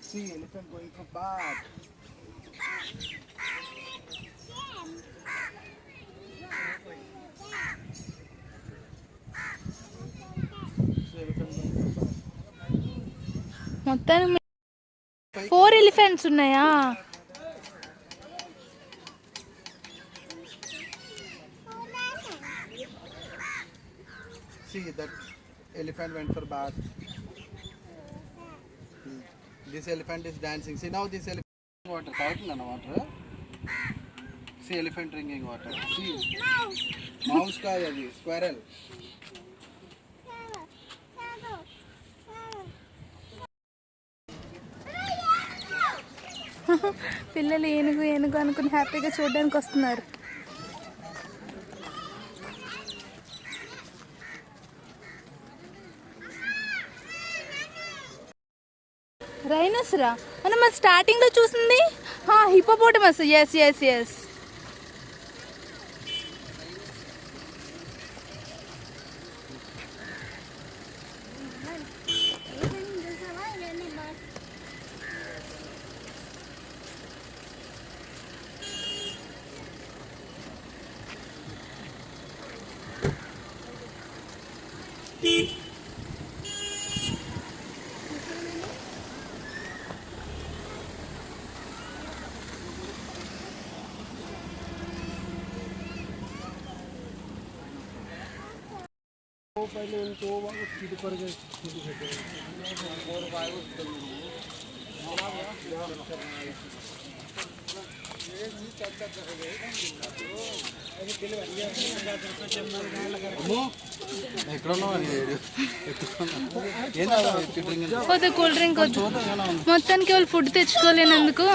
See elephant going for bath. మొత్తానికి 4 ఎలిఫెంట్స్ ఉన్నాయా? See that elephant went for bath. This elephant is dancing. See now this elephant water. తాగుతుందన్న water. See elephant drinking water. See mouse కాదు అది squirrel. పిల్లలు ఏనుగు ఏనుగు అనుకుని హ్యాపీగా చూడడానికి వస్తున్నారు. రైనోసరా మనం స్టార్టింగ్లో చూసింది హిప్పోపోటమస్. Yes yes yes. వద్దు కూల్ డ్రింక్ వద్దు. మొత్తానికి వాళ్ళు ఫుడ్ తెచ్చుకోలేనందుకు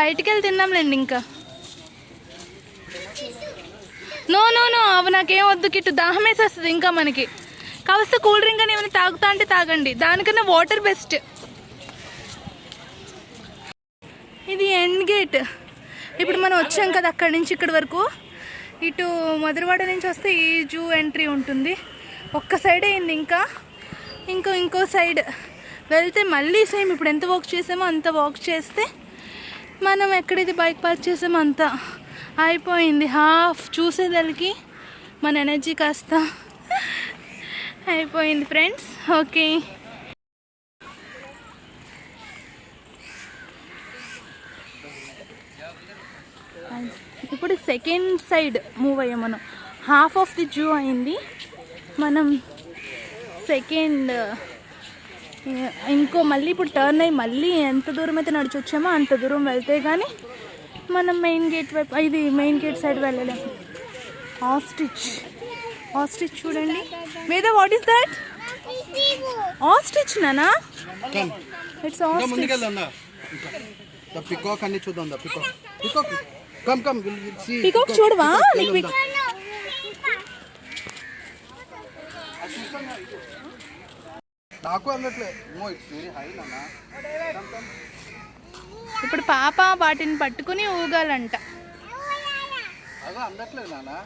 బయటికి వెళ్ళి తిన్నాంలేండి. ఇంకా నో నో నో అవి నాకేం వద్దు కిట్టు, దాహం వేసేస్తుంది ఇంకా మనకి. కావస్తే కూల్ డ్రింక్ అని ఏమైనా తాగుతా అంటే తాగండి, దానికన్నా వాటర్ బెస్ట్. ఇది ఎండ్ గేట్. ఇప్పుడు మనం వచ్చాం కదా అక్కడి నుంచి ఇక్కడి వరకు. ఇటు మధురవాడ నుంచి వస్తే ఈ జూ ఎంట్రీ ఉంటుంది. ఒక్క సైడ్ అయింది, ఇంకా ఇంకో సైడ్ వెళ్తే మళ్ళీ సేమ్ ఇప్పుడు ఎంత వాక్ చేసామో అంత వాక్ చేస్తే మనం ఎక్కడైతే బైక్ పార్క్ చేసామో అంత అయిపోయింది. హాఫ్ చూసేదానికి మన ఎనర్జీ కాస్త అయిపోయింది ఫ్రెండ్స్. ఓకే, ఇప్పుడు సెకండ్ సైడ్ మూవ్ అయ్యాం మనం. హాఫ్ ఆఫ్ ది జూ అయింది. మనం సెకండ్ ఇంకో మళ్ళీ ఇప్పుడు టర్న్ అయ్యి మళ్ళీ ఎంత దూరం అయితే నడిచి వచ్చామో అంత దూరం వెళ్తే కానీ మనం మెయిన్ గేట్ వైపు, ఇది మెయిన్ గేట్ సైడ్ వెళ్ళలేము. ఆస్ట్రిచ్ చూడండి. వేద వాట్ ఈస్ దట్? ఆస్ట్రిచ్ నానా? It's ostrich. పికాక్ అన్ని చూద్దాం. పికాక్ కమ్ పికాక్ చూడవా? నాకు అందట్లే. ఇట్స్ వెరీ హై నానా. ఇప్పుడు పాప వాటిని పట్టుకుని ఊగాలంట. అదే అందట్లేదు నానా.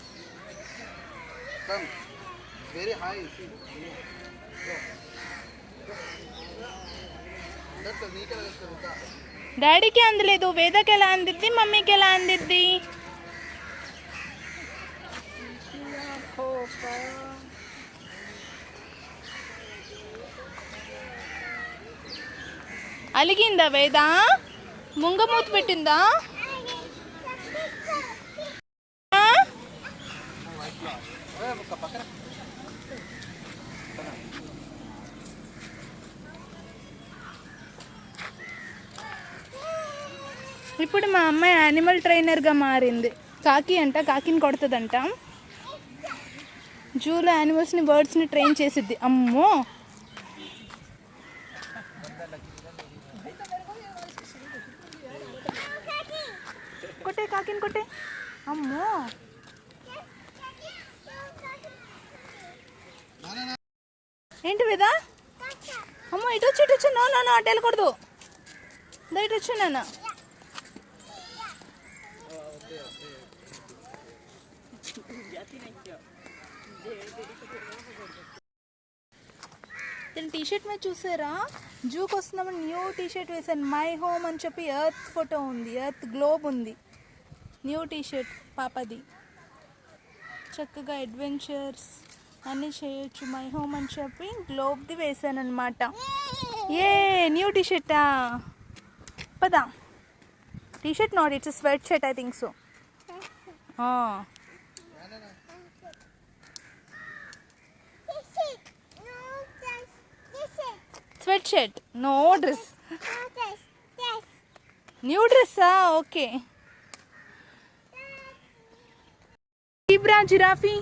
Very high. డాడీకి అందలేదు, వేదకి ఎలా అందిద్ది, మమ్మీకి ఎలా అందిద్ది? అలిగిందా వేద? ముంగమూత పెట్టిందా? ఇప్పుడు మా అమ్మాయి యానిమల్ ట్రైనర్గా మారింది. కాకి అంట, కాకిని కొడుతుందంట. జూలో యానిమల్స్ని, బర్డ్స్ని ట్రైన్ చేసిద్ది. అమ్మో, కొట్టే, కాకిని కొట్టే. అమ్మో, ఏంటి వేదా? అమ్మో, ఇటు వచ్చి, ఇటు వచ్చి. నో నో నో, అటు వెళ్ళకూడదు. ఇటు వచ్చి నాన్న. నేను టీషర్ట్ మీద చూసారా, జూకి వస్తున్నామని న్యూ టీషర్ట్ వేసాను. మై హోమ్ అని చెప్పి ఎర్త్ ఫోటో ఉంది, ఎర్త్ గ్లోబ్ ఉంది. న్యూ టీషర్ట్ పాపది. చక్కగా అడ్వెంచర్స్ అన్నీ చేయొచ్చు. మై హోమ్ అని చెప్పి గ్లోబ్ది వేసాను అనమాట. ఏ న్యూ టీషర్టా? పదా. T shirt not, it's sweat shirt, I think so. Sweat shirt, no dress. New డ్రెస్సా? ఓకే. Zebra, giraffe.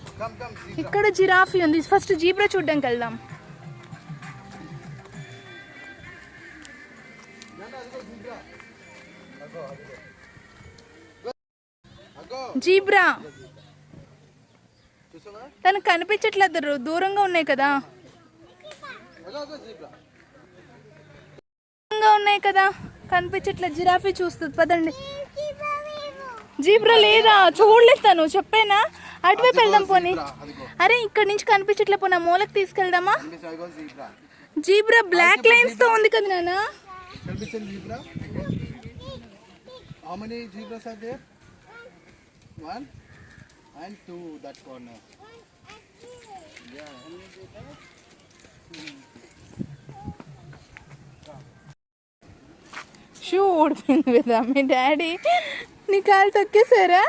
ఇక్కడ జిరాఫీ ఉంది. ఫస్ట్ జీబ్రా చూడ్డానికి వెళ్దాం. జీబ్రా తనకు కనిపించట్లేదు, దూరంగా ఉన్నాయి కదా, దూరంగా ఉన్నాయి కదా, కనిపించట్లేదు. జిరాఫీ చూస్తుంది, పదండి. జీబ్రా లేదా? చూడలేదు తను, చెప్పానా? అటువైపు వెళ్దాం పోనీ. అరే ఇక్కడ నుంచి కనిపించట్లే, పోనా మూలకి తీసుకెళ్దామా? జీబ్రా బ్లాక్ లైన్స్ తో ఉంది కదా నాన్న. How many zebras are there? 1 and 2 that corner. Yeah. Shoe ఊడిపోయింది కదా మీ డాడీ. నీ కాలు తొక్కేసారా?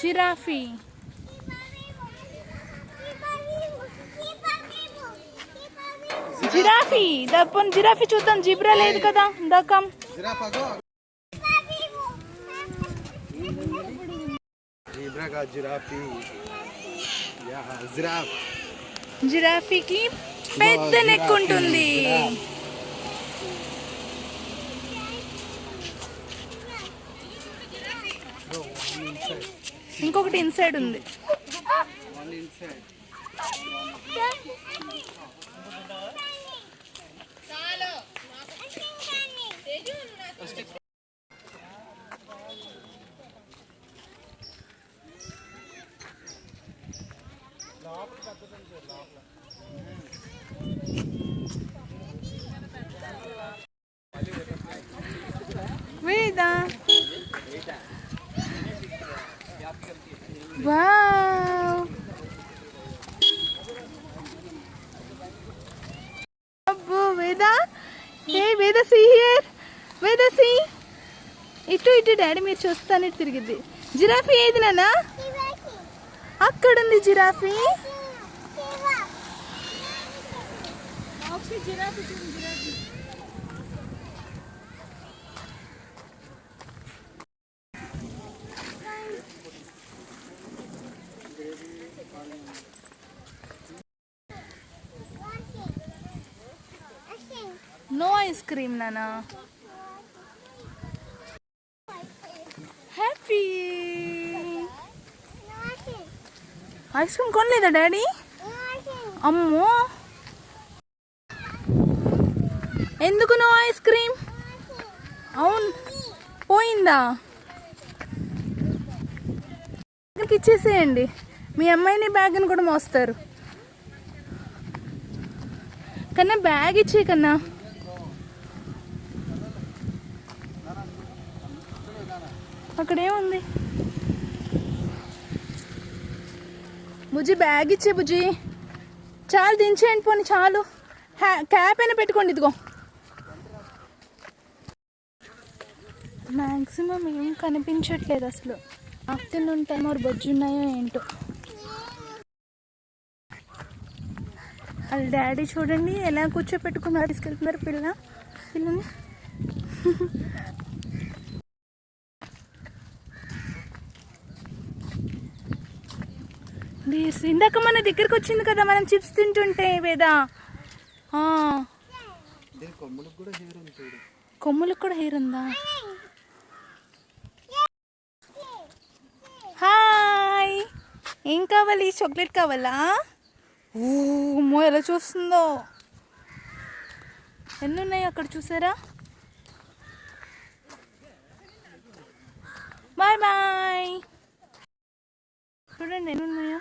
జిరాఫీ. జిరాఫీ దప్పని జిరాఫీ చూద్దాం. జిబ్రా లేదు కదా, దక్కం. Giraffe go. Zebra got giraffe. Yeah, giraffe. జిరాఫీకి పెద్ద నెక్ ఉంటుంది. ఇంకొకటి ఇన్సైడ్ ఉంది. One inside. వేదా, వావ్, అబ్బో వేదా. ఏ Veda, see here. Veda see. ఇటు ఇటు డాడీ మీరు చూస్తానే తిరిగిద్ది. జిరాఫీ ఏది నాన్న? అక్కడుంది జిరాఫీ. నో ఐస్ క్రీమ్ నానా. హ్యాపీ. ఐస్ క్రీమ్ కొనలేదా డాడీ? అమ్మో, ఎందుకు నో ఐస్ క్రీమ్? అవును, పోయిందా? ఇచ్చేసేయండి, మీ అమ్మాయిని బ్యాగ్ని కూడా మోస్తారు. కన్నా బ్యాగ్ ఇచ్చే కన్నా. అక్కడేముంది? బుజ్జి బ్యాగ్ ఇచ్చే బుజ్జి. చాలు దించేయండి పోనీ, చాలు. క్యాప్ అయినా పెట్టుకోండి. ఇదిగో మ్యాక్సిమం ఏం కనిపించట్లేదు అసలు. ఆఫ్టర్నూన్ టైం మరి బొజ్జు ఉన్నాయో ఏంటో. వాళ్ళ డాడీ చూడండి ఎలా కూర్చోపెట్టుకున్నారు, తీసుకెళ్తున్నారు పిల్లని. ఇందాక మన దగ్గరకు వచ్చింది కదా మనం చిప్స్ తింటుంటే వేదా. దీని కొమ్ములకు కూడా హెయిర్ ఉంది చూడు. కొమ్ములకు కూడా హెయిర్ ఉందా? హాయ్, ఏం కావాలి? చాక్లెట్ కావాలా? ఓ ఎలా చూస్తుందో. ఎన్ని ఉన్నాయి అక్కడ చూసారా? Bye bye. చూడండి ఎన్ని ఉన్నాయో.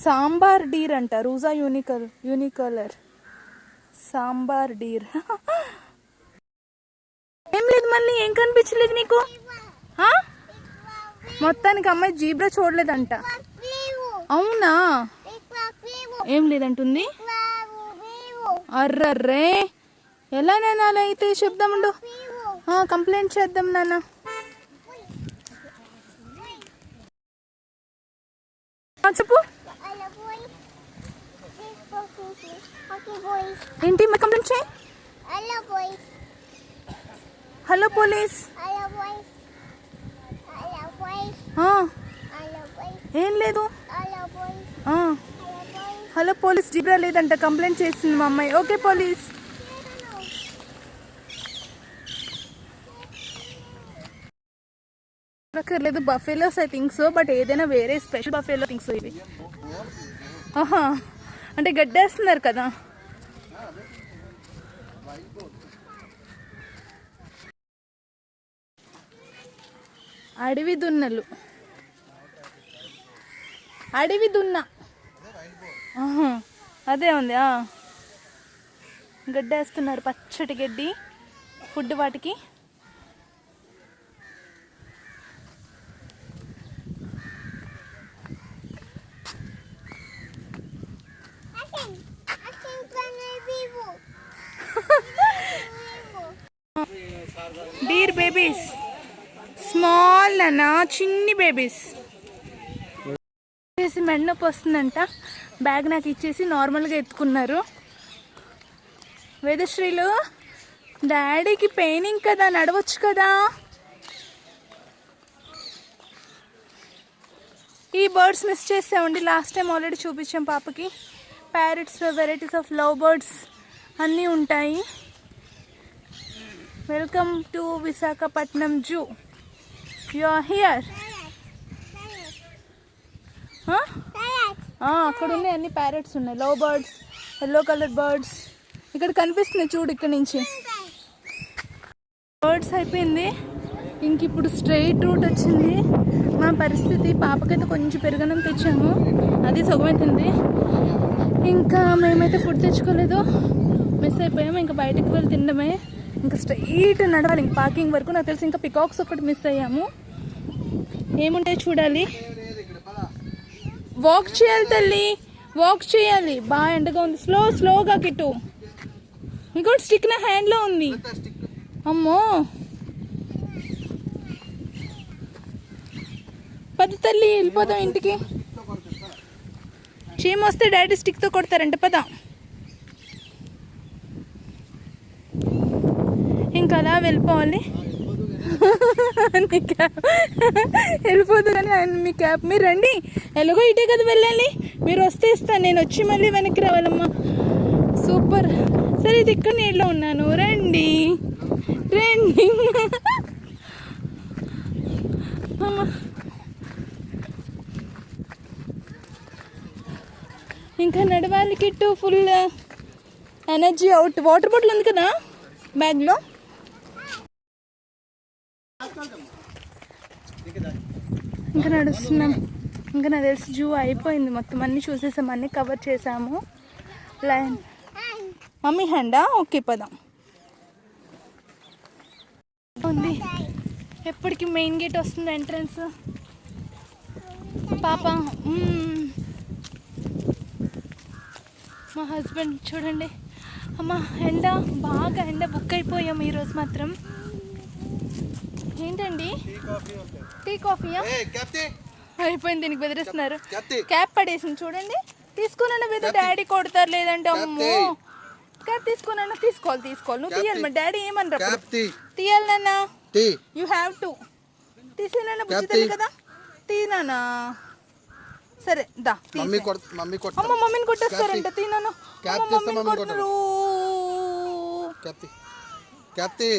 సాంబార్ డీర్ అంట, రూజా యూనికలర్ సాంబార్ డీర్. ఏం లేదు, మళ్ళీ ఏం కనిపించలేదు నీకు? మొత్తానికి అమ్మాయి జీబ్రా చూడలేదంట. అవునా? ఏం లేదంటుంది. అర్రర్రే, ఎలా నాన్న అలా అయితే చెప్దామండు. కంప్లైంట్ చేద్దాం నాన్న. చెప్పు ఏంటి మరి కంప్లైంట్ చేయి. Hello police. ఏం లేదు. హలో పోలీస్, జీబ్రా లేదంట, కంప్లైంట్ చేసింది మా అమ్మాయి. Okay police. లేదు buffaloes I think so, but ఏదైనా వేరే స్పెషల్ బఫేలో థింక్ సో ఇవి. అంటే గడ్డేస్తున్నారు కదా. అడవి దున్నలు, అడవి దున్న అదే ఉంది. గడ్డేస్తున్నారు, పచ్చటి గడ్డి ఫుడ్ వాటికి. డీర్ బేబీస్, స్మాల్ అన్న చిన్ని బేబీస్. మెడ నొప్పి వస్తుందంట, బ్యాగ్ నాకు ఇచ్చేసి నార్మల్గా ఎత్తుకున్నారు. వేదశ్రీలు, డాడీకి పెయినింగ్ కదా, నడవచ్చు కదా. ఈ బర్డ్స్ మిస్ చేసామండి, లాస్ట్ టైం ఆల్రెడీ చూపించాం పాపకి. Parrots, varieties of love birds అన్నీ ఉంటాయి. Welcome to Visakhapatnam zoo. You are here. అక్కడ ఉన్నాయి అన్ని ప్యారెట్స్ ఉన్నాయి, love birds, yellow colour birds. ఇక్కడ కనిపిస్తున్నాయి చూడు, ఇక్కడ నుంచి బర్డ్స్ అయిపోయింది. ఇంక ఇప్పుడు స్ట్రైట్ రూట్ వచ్చింది. మా పరిస్థితి, పాపకైతే కొంచెం పెరుగన్నం తెచ్చాము, అది సగమైతుంది. ఇంకా మేమైతే ఫుడ్ తెచ్చుకోలేదు, మిస్ అయిపోయాము. ఇంకా బయటకు వెళ్ళి తినడమే. ఇంకా స్ట్రైట్ నడవాలి ఇంక పార్కింగ్ వరకు. నాకు తెలిసి ఇంకా పికాక్స్ ఒకటి మిస్ అయ్యాము. ఏముంటాయి చూడాలి. వాక్ చేయాలి తల్లి, వాక్ చేయాలి. బాగా ఎండగా ఉంది. స్లోగా కిట్టు. ఇంకోటి స్టిక్ నా హ్యాండ్లో ఉంది. అమ్మో, పది తల్లి, వెళ్ళిపోదాం ఇంటికి. చీమ వస్తే డాడీ స్టిక్తో కొడతారంట. పద. ఇంకా అలా వెళ్ళిపోవాలి. వెళ్ళిపోదు కానీ ఆయన మీ క్యాబ్, మీరు రండి, ఎలాగో ఇటే కదా వెళ్ళాలి. మీరు వస్తే ఇస్తాను, నేను వచ్చి మళ్ళీ వెనక్కి రావాలమ్మా. సూపర్. సరే, ఇది ఇక్కడ నీళ్ళలో ఉన్నాను, రండి రండి. ఇంకా నడవాలి Kittu, full energy out. Water bottle ఉంది కదా బ్యాగ్లో. ఇంకా నడుస్తున్నాం. ఇంకా నాకు తెలిసి జూ అయిపోయింది మొత్తం, అన్నీ చూసేసాము, అన్నీ కవర్ చేసాము. లైన్ మమ్మీ హ్యాండా? ఓకే పదాం. ఉంది ఎప్పటికి మెయిన్ గేట్ వస్తుంది, ఎంట్రన్స్. పాప, మా హస్బెండ్ చూడండి. అమ్మ ఎండ, బాగా ఎండ, బుక్ అయిపోయాము ఈరోజు మాత్రం. ఏంటండి? టీ కాఫీయా? అయిపోయింది. దీనికి బెదిరిస్తున్నారు. క్యాప్ పడేసింది చూడండి. తీసుకున్నా వేద డాడీ కొడతారు లేదంటే అమ్మో క్యాప్ తీసుకున్నా తీసుకోవాలి నువ్వు తీయాలి మరి డాడీ ఏమన్నారు క్యాప్ తీ తీయాలి నాన్న తీ యూ హ్యావ్ టు తీసేనా బుజ్జితల్లి కదా తీనానా సరే దా మమ్మీ కొడతా అమ్మ మమ్మీని కొట్టేస్తారంట తీనాను క్యాప్ తీస్తే మమ్మీ కొట్టరు క్యాప్ తీ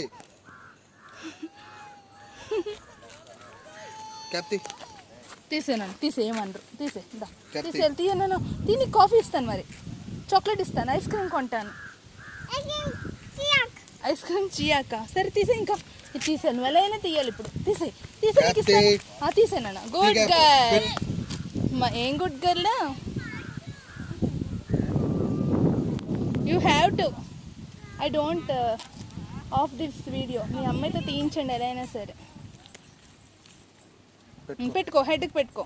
తీసేనాను తీసేయమనరు తీయను తిని కాఫీ ఇస్తాను మరి చాక్లెట్ ఇస్తాను ఐస్ క్రీమ్ కొంటాను ఐస్ క్రీమ్ చియాక సరే తీసే ఇంకా తీసాను ఎలా అయినా తీయాలి ఇప్పుడు తీసేనా గుడ్ గర్ల్ ఏం good girl you have to I don't off this video మీ అమ్మాయితో తీయించండి ఎలా అయినా సరే పెట్టుకో హెడ్కి పెట్టుకో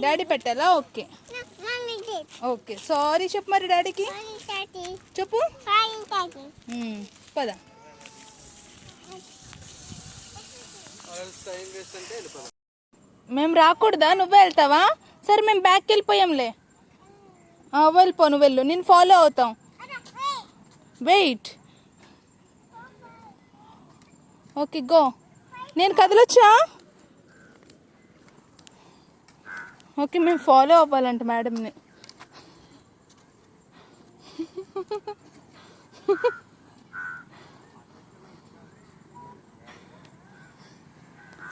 డాడీ పెట్టాలా ఓకే ఓకే సారీ చెప్పు మరి డాడీకి చెప్పు పద మేము రాకూడదా నువ్వే వెళ్తావా సరే మేము బ్యాక్కి వెళ్ళిపోయాంలే వెళ్ళిపో నువ్వు వెళ్ళు నేను ఫాలో అవుతాం వెయిట్ ఓకే గో నేను కదలొచ్చా ఓకే మేము ఫాలో అవ్వాలంట మేడంని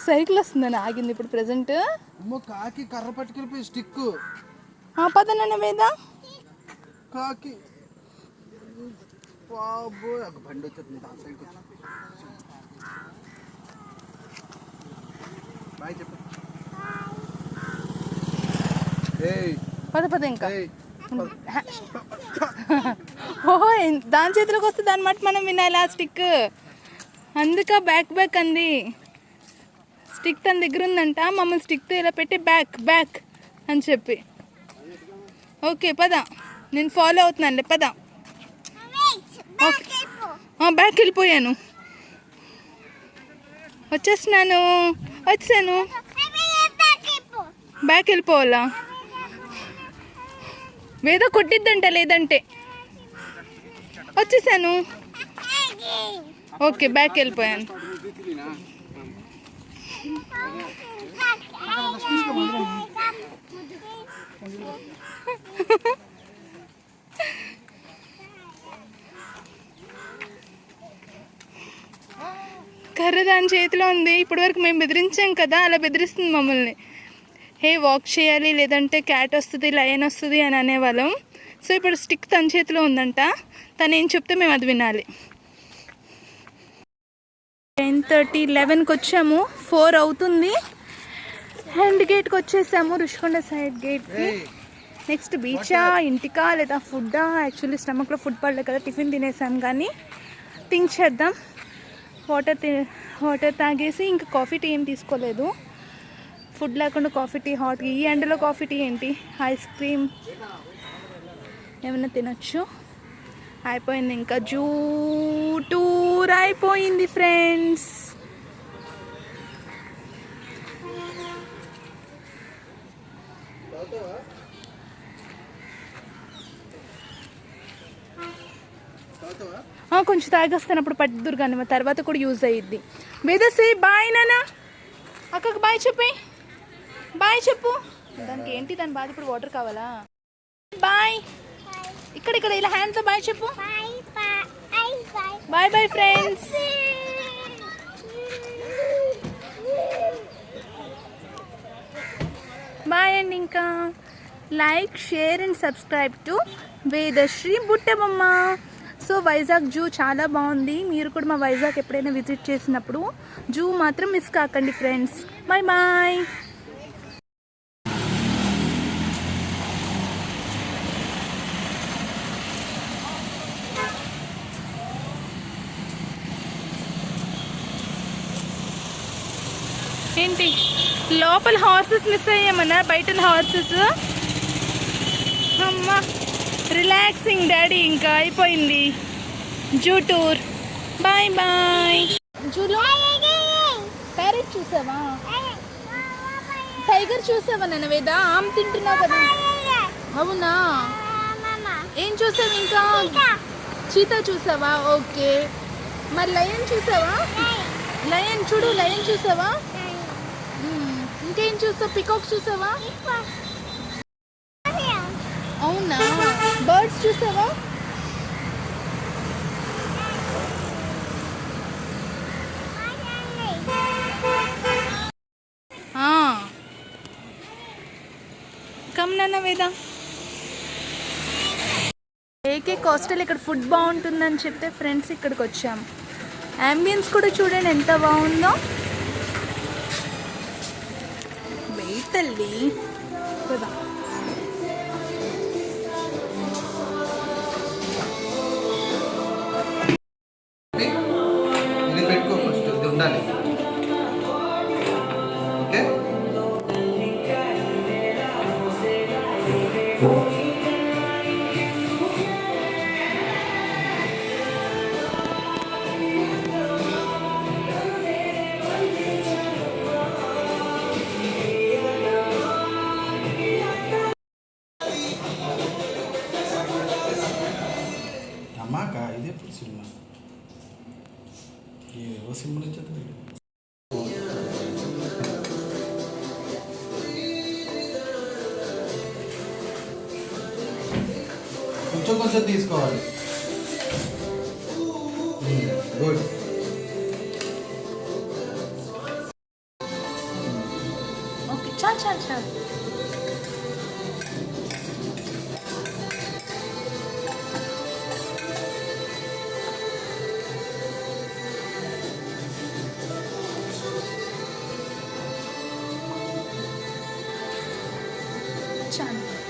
సైకిల్ వస్తుందని ఆగింది ఇప్పుడు ప్రెసెంట్ కాకి కర్ర పట్టుకెళ్ళిపోయి స్టిక్ పదనన్న వేదా కాకి బాబోయ్ ఒక బండి వచ్చేది బాయ్ చెప్పు పద ఇంకా ఓహో దాని చేతిలోకి వస్తే దాని మాట మనం వినాలి ఆ స్టిక్ అందుక బ్యాక్ అంది స్టిక్ తన దగ్గర ఉందంట మమ్మల్ని స్టిక్తో ఇలా పెట్టి బ్యాక్ అని చెప్పి ఓకే పద నేను ఫాలో అవుతున్నానులే పద ఓకే బ్యాక్ వెళ్ళిపోయాను వచ్చాను బ్యాక్ వెళ్ళిపోవాలా వేదో కొట్టిద్దంట లేదంటే వచ్చేసాను ఓకే బ్యాక్ వెళ్ళిపోయాను కర్ర దాని చేతిలో ఉంది ఇప్పటివరకు మేము బెదిరించాం కదా అలా బెదిరిస్తుంది మమ్మల్ని హే వాక్ చేయాలి లేదంటే క్యాట్ వస్తుంది లయన్ వస్తుంది అని అనేవాళ్ళం సో ఇప్పుడు స్టిక్ తన చేతిలో ఉందంట తను ఏం చెప్తే మేము అది వినాలి 10:30 11కి వచ్చాము 4 అవుతుంది హ్యాండ్ గేట్కి వచ్చేసాము రుషికొండ సైడ్ గేట్కి నెక్స్ట్ బీచా ఇంటికా లేదా ఫుడ్డా యాక్చువల్లీ స్టమక్లో ఫుడ్ పడలేదు కదా టిఫిన్ తినేసాం కానీ థింక్ చేద్దాం వాటర్ తాగేసి ఇంకా కాఫీ టీ ఏం తీసుకోలేదు ఫుడ్ లేకుండా కాఫీ టీ హాట్ ఈ ఎండలో కాఫీ టీ ఏంటి ఐస్ క్రీమ్ ఏమైనా తినొచ్చు అయిపోయింది ఇంకా జూ టూర్ అయిపోయింది ఫ్రెండ్స్ కొంచెం తాగేస్తాను అప్పుడు పట్టుదురు కానీ మా తర్వాత కూడా యూజ్ అయ్యిద్ది వేదసి బాయ్ నాన్న అక్కకు బాయ్ చెప్పు దానికి ఏంటి దాని బాధ ఇప్పుడు వాటర్ కావాలా బాయ్ ఇక్కడ ఇలా హ్యాండ్తో బాయ్ చెప్పు బాయ్ ఫ్రెండ్స్ బాయ్ అండి ఇంకా like share and subscribe to Vedashree Buttabomma so Vizag zoo చాలా బాగుంది మీరు కూడా మా వైజాగ్ ఎప్పుడైనా విజిట్ చేసినప్పుడు జూ మాత్రం మిస్ కాకండి ఫ్రెండ్స్ బాయ్ ఏంటి లోపల హార్సెస్ మిస్ అయ్యామన్నా బయట హార్సెస్ అమ్మా రిలాక్సింగ్ డాడీ ఇంకా అయిపోయింది జూ టూర్ బాయ్ జూలో ప్యారెట్ చూసావా టైగర్ చూసావా నాన్న వేద ఆమె తింటున్నావు కదా అవునా, ఏం చూసావు ఇంకా? చీతా చూసావా? ఓకే. మరి లయన్ చూసావా? లయన్ చూడు, లయన్ చూసావా? ఇంకేం చూసావు? పికాక్ చూసావా? అవునా, బర్డ్స్ చూసావా? కమ్ నాన్న వేద. ఏకే హాస్టల్ ఇక్కడ ఫుడ్ బాగుంటుందని చెప్తే ఫ్రెండ్స్ ఇక్కడికి వచ్చాము. అంబియన్స్ కూడా చూడండి ఎంత బాగుందో. వెయిట్ తల్లి, కదా. ఇది పెట్టుకో ఫస్ట్, ఇది ఉండాలి. ఓకే. అమ్మాక ఇది ఎప్పుడు సినిమా? ఏవో సినిమా నుంచి చదివాడు. కొంచెం కొంచెం తీసుకోవాలి. గుడ్. ఓకే, చాలు చాలు చాలు. చాలు.